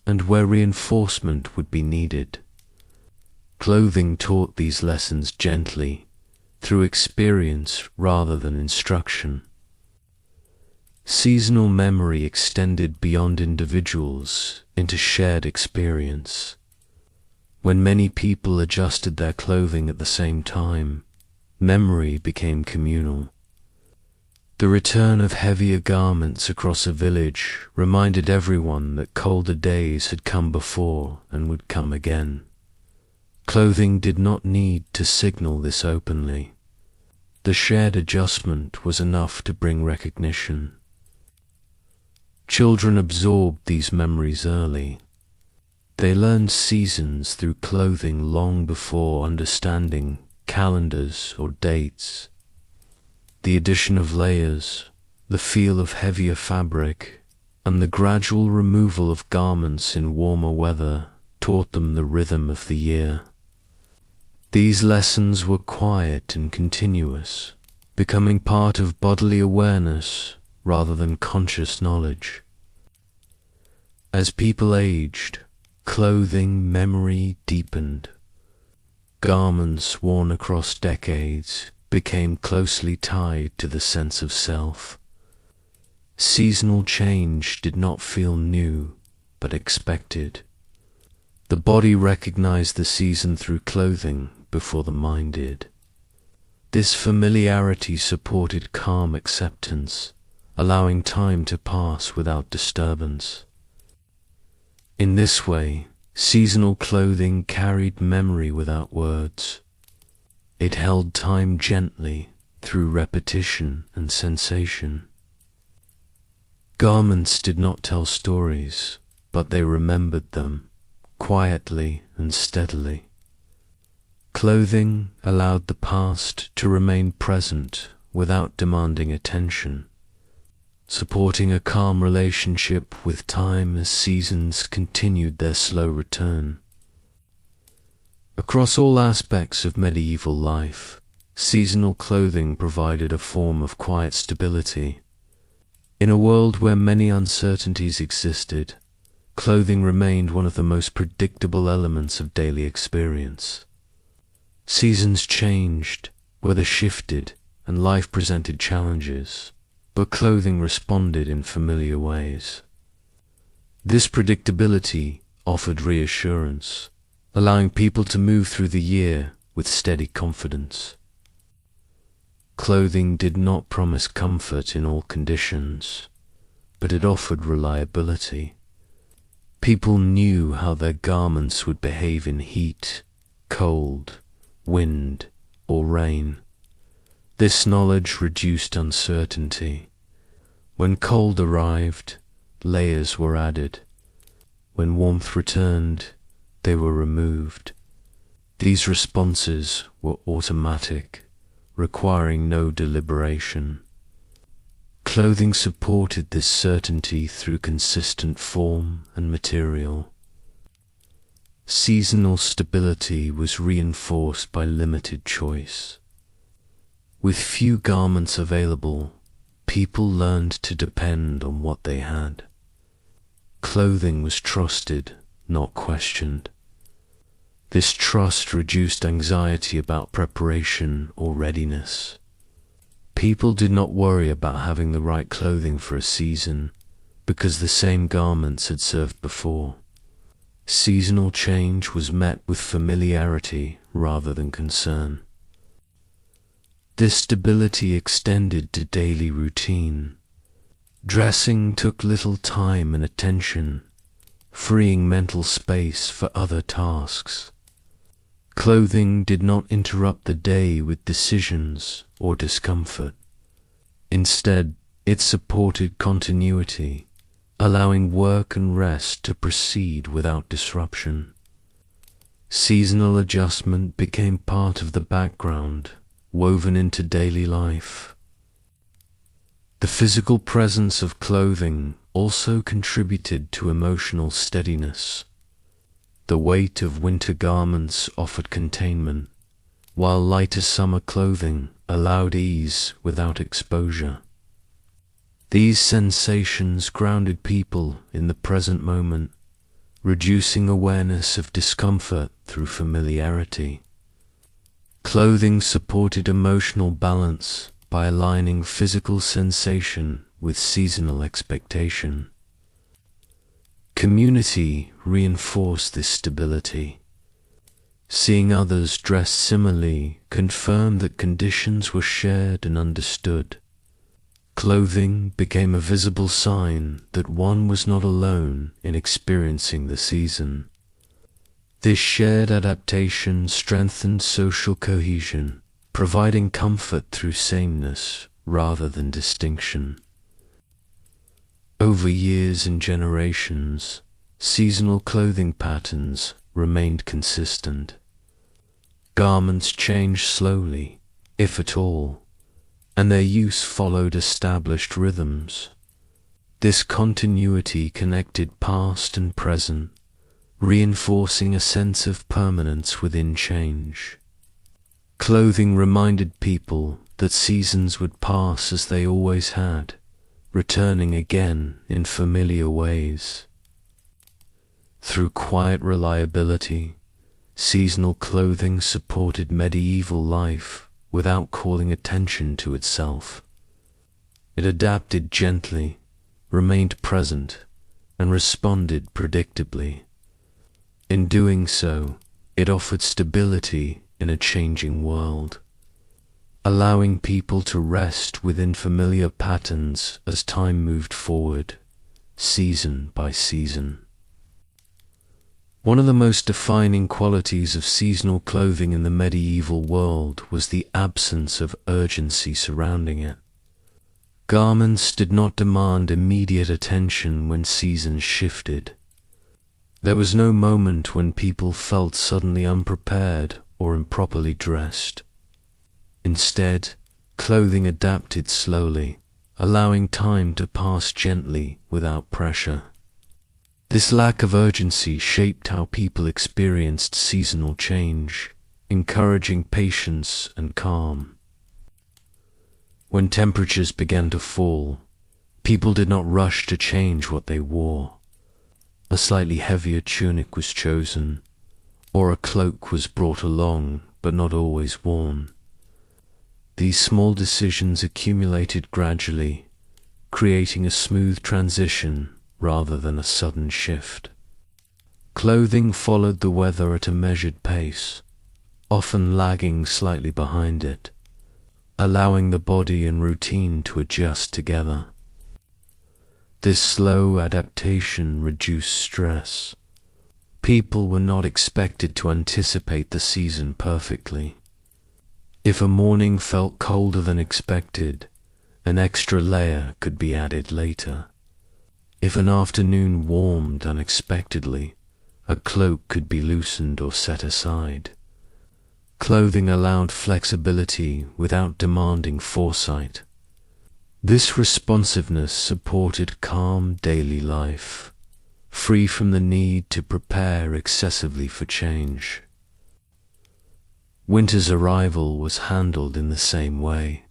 and where reinforcement would be needed. Clothing taught these lessons gently, through experience rather than instruction. Seasonal memory extended beyond individuals into shared experience. When many people adjusted their clothing at the same time, memory became communal. The return of heavier garments across a village reminded everyone that colder days had come before and would come again. Clothing did not need to signal this openly. The shared adjustment was enough to bring recognition. Children absorbed these memories early. They learned seasons through clothing long before understanding calendars or dates. The addition of layers, the feel of heavier fabric, and the gradual removal of garments in warmer weather taught them the rhythm of the year. These lessons were quiet and continuous, becoming part of bodily awareness rather than conscious knowledge. As people aged, clothing memory deepened. Garments worn across decades became closely tied to the sense of self. Seasonal change did not feel new, but expected. The body recognized the season through clothing before the mind did. This familiarity supported calm acceptance, allowing time to pass without disturbance. In this way, seasonal clothing carried memory without words. It held time gently through repetition and sensation. Garments did not tell stories, but they remembered them, quietly and steadily. Clothing allowed the past to remain present without demanding attention, supporting a calm relationship with time as seasons continued their slow return. Across all aspects of medieval life, seasonal clothing provided a form of quiet stability. In a world where many uncertainties existed, clothing remained one of the most predictable elements of daily experience. Seasons changed, weather shifted, and life presented challenges, but clothing responded in familiar ways. This predictability offered reassurance, allowing people to move through the year with steady confidence. Clothing did not promise comfort in all conditions, but it offered reliability. People knew how their garments would behave in heat, cold, wind, or rain. This knowledge reduced uncertainty. When cold arrived, layers were added. When warmth returned, they were removed. These responses were automatic, requiring no deliberation. Clothing supported this certainty through consistent form and material. Seasonal stability was reinforced by limited choice. With few garments available, people learned to depend on what they had. Clothing was trusted, not questioned. This trust reduced anxiety about preparation or readiness. People did not worry about having the right clothing for a season, because the same garments had served before. Seasonal change was met with familiarity rather than concern. This stability extended to daily routine. Dressing took little time and attention, freeing mental space for other tasks. Clothing did not interrupt the day with decisions or discomfort. Instead, it supported continuity, allowing work and rest to proceed without disruption. Seasonal adjustment became part of the background, woven into daily life. The physical presence of clothing also contributed to emotional steadiness. The weight of winter garments offered containment, while lighter summer clothing allowed ease without exposure. These sensations grounded people in the present moment, reducing awareness of discomfort through familiarity. Clothing supported emotional balance by aligning physical sensation with seasonal expectation. Community reinforced this stability. Seeing others dressed similarly confirmed that conditions were shared and understood. Clothing became a visible sign that one was not alone in experiencing the season. This shared adaptation strengthened social cohesion, providing comfort through sameness rather than distinction. Over years and generations, seasonal clothing patterns remained consistent. Garments changed slowly, if at all, and their use followed established rhythms. This continuity connected past and present, reinforcing a sense of permanence within change. Clothing reminded people that seasons would pass as they always had, returning again in familiar ways. Through quiet reliability, seasonal clothing supported medieval life without calling attention to itself. It adapted gently, remained present, and responded predictably. In doing so, it offered stability in a changing world, allowing people to rest within familiar patterns as time moved forward, season by season. One of the most defining qualities of seasonal clothing in the medieval world was the absence of urgency surrounding it. Garments did not demand immediate attention when seasons shifted. There was no moment when people felt suddenly unprepared or improperly dressed. Instead, clothing adapted slowly, allowing time to pass gently without pressure. This lack of urgency shaped how people experienced seasonal change, encouraging patience and calm. When temperatures began to fall, people did not rush to change what they wore. A slightly heavier tunic was chosen, or a cloak was brought along but not always worn. These small decisions accumulated gradually, creating a smooth transition rather than a sudden shift. Clothing followed the weather at a measured pace, often lagging slightly behind it, allowing the body and routine to adjust together. This slow adaptation reduced stress. People were not expected to anticipate the season perfectly. If a morning felt colder than expected, an extra layer could be added later. If an afternoon warmed unexpectedly, a cloak could be loosened or set aside. Clothing allowed flexibility without demanding foresight. This responsiveness supported calm daily life, free from the need to prepare excessively for change. Winter's arrival was handled in the same way.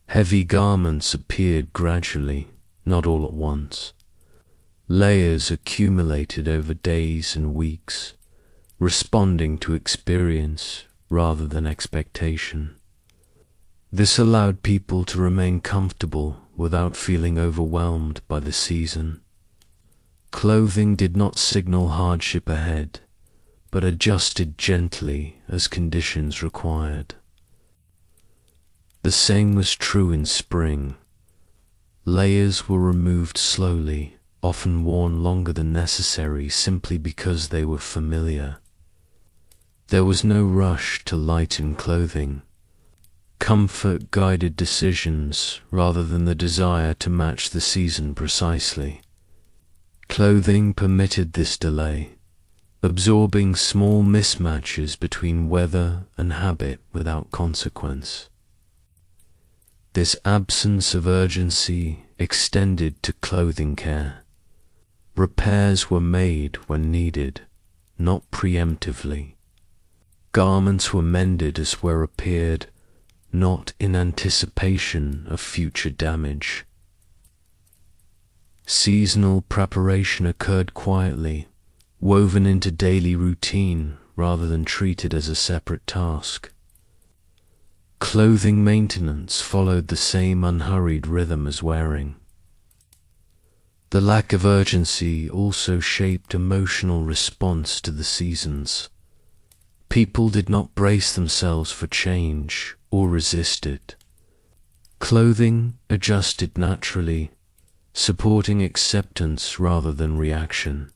Heavy garments appeared gradually, not all at once. Layers accumulated over days and weeks, responding to experience rather than expectation. This allowed people to remain comfortable without feeling overwhelmed by the season. Clothing did not signal hardship ahead, but adjusted gently as conditions required. The same was true in spring. Layers were removed slowly, often worn longer than necessary simply because they were familiar. There was no rush to lighten clothing. Comfort guided decisions rather than the desire to match the season precisely. Clothing permitted this delay, absorbing small mismatches between weather and habit without consequence. This absence of urgency extended to clothing care. Repairs were made when needed, not preemptively. Garments were mended as wear appeared, not in anticipation of future damage. Seasonal preparation occurred quietly, woven into daily routine rather than treated as a separate task. Clothing maintenance followed the same unhurried rhythm as wearing. The lack of urgency also shaped emotional response to the seasons. People did not brace themselves for change or resist it. Clothing adjusted naturally, supporting acceptance rather than reaction.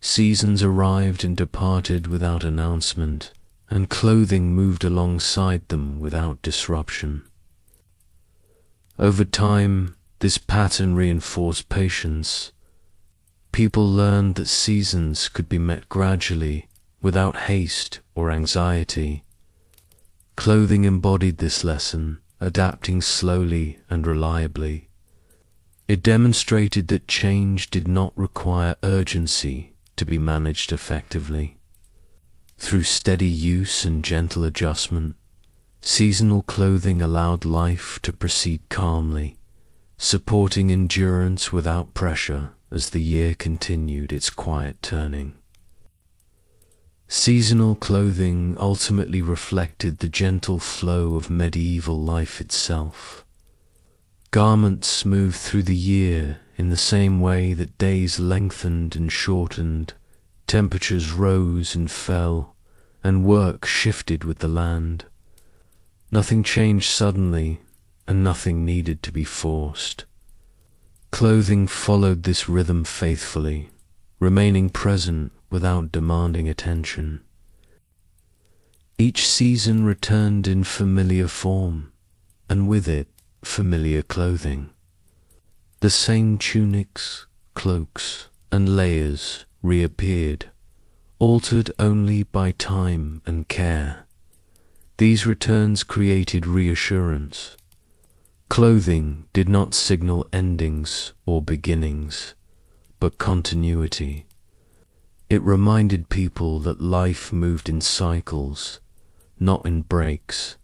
Seasons arrived and departed without announcement, and clothing moved alongside them without disruption. Over time, this pattern reinforced patience. People learned that seasons could be met gradually, without haste or anxiety. Clothing embodied this lesson, adapting slowly and reliably. It demonstrated that change did not require urgency to be managed effectively. Through steady use and gentle adjustment, seasonal clothing allowed life to proceed calmly, supporting endurance without pressure as the year continued its quiet turning. Seasonal clothing ultimately reflected the gentle flow of medieval life itself. Garments moved through the year in the same way that days lengthened and shortened, temperatures rose and fell, and work shifted with the land. Nothing changed suddenly, and nothing needed to be forced. Clothing followed this rhythm faithfully, remaining present without demanding attention. Each season returned in familiar form, and with it, familiar clothing. The same tunics, cloaks, and layers reappeared, altered only by time and care. These returns created reassurance. Clothing did not signal endings or beginnings, but continuity. It reminded people that life moved in cycles, not in breaks,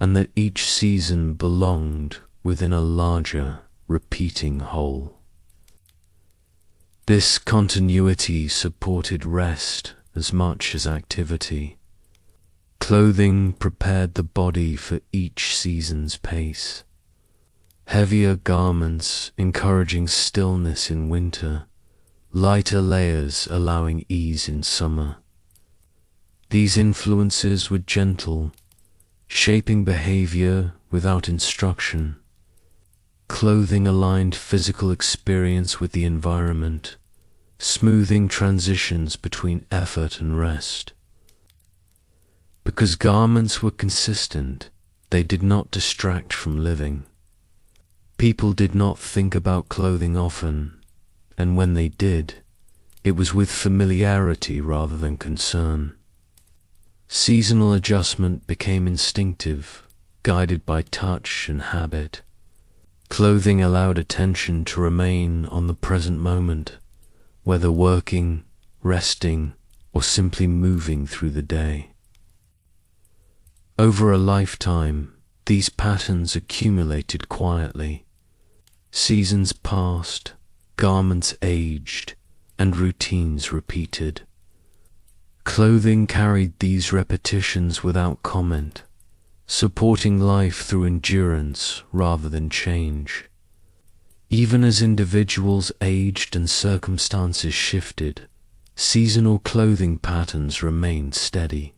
and that each season belonged within a larger, repeating whole. This continuity supported rest as much as activity. Clothing prepared the body for each season's pace. Heavier garments encouraging stillness in winter, lighter layers allowing ease in summer. These influences were gentle, shaping behavior without instruction. Clothing aligned physical experience with the environment, smoothing transitions between effort and rest. Because garments were consistent, they did not distract from living. People did not think about clothing often, and when they did, it was with familiarity rather than concern. Seasonal adjustment became instinctive, guided by touch and habit. Clothing allowed attention to remain on the present moment, whether working, resting, or simply moving through the day. Over a lifetime, these patterns accumulated quietly. Seasons passed, garments aged, and routines repeated. Clothing carried these repetitions without comment, supporting life through endurance rather than change. Even as individuals aged and circumstances shifted, seasonal clothing patterns remained steady,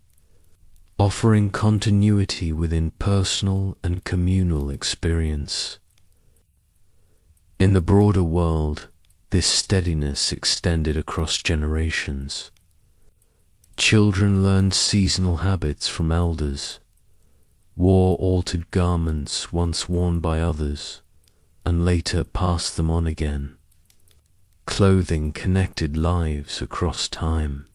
offering continuity within personal and communal experience. In the broader world, this steadiness extended across generations. Children learned seasonal habits from elders, wore altered garments once worn by others, and later passed them on again. Clothing connected lives across time,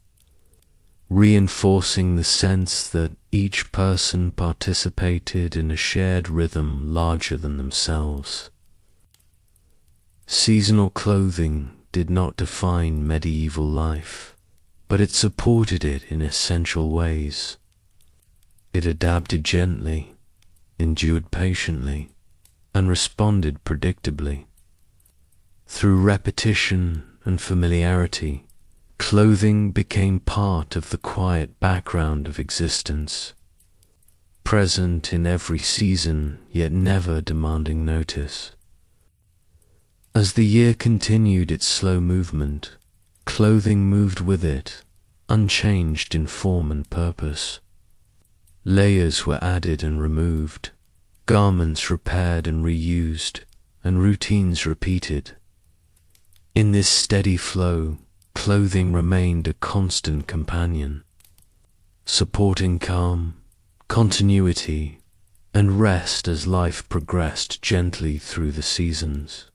reinforcing the sense that each person participated in a shared rhythm larger than themselves. Seasonal clothing did not define medieval life, but it supported it in essential ways. It adapted gently, endured patiently, and responded predictably. Through repetition and familiarity, clothing became part of the quiet background of existence, present in every season yet never demanding notice. As the year continued its slow movement, clothing moved with it, unchanged in form and purpose. Layers were added and removed, garments repaired and reused, and routines repeated. In this steady flow, clothing remained a constant companion, supporting calm, continuity, and rest as life progressed gently through the seasons.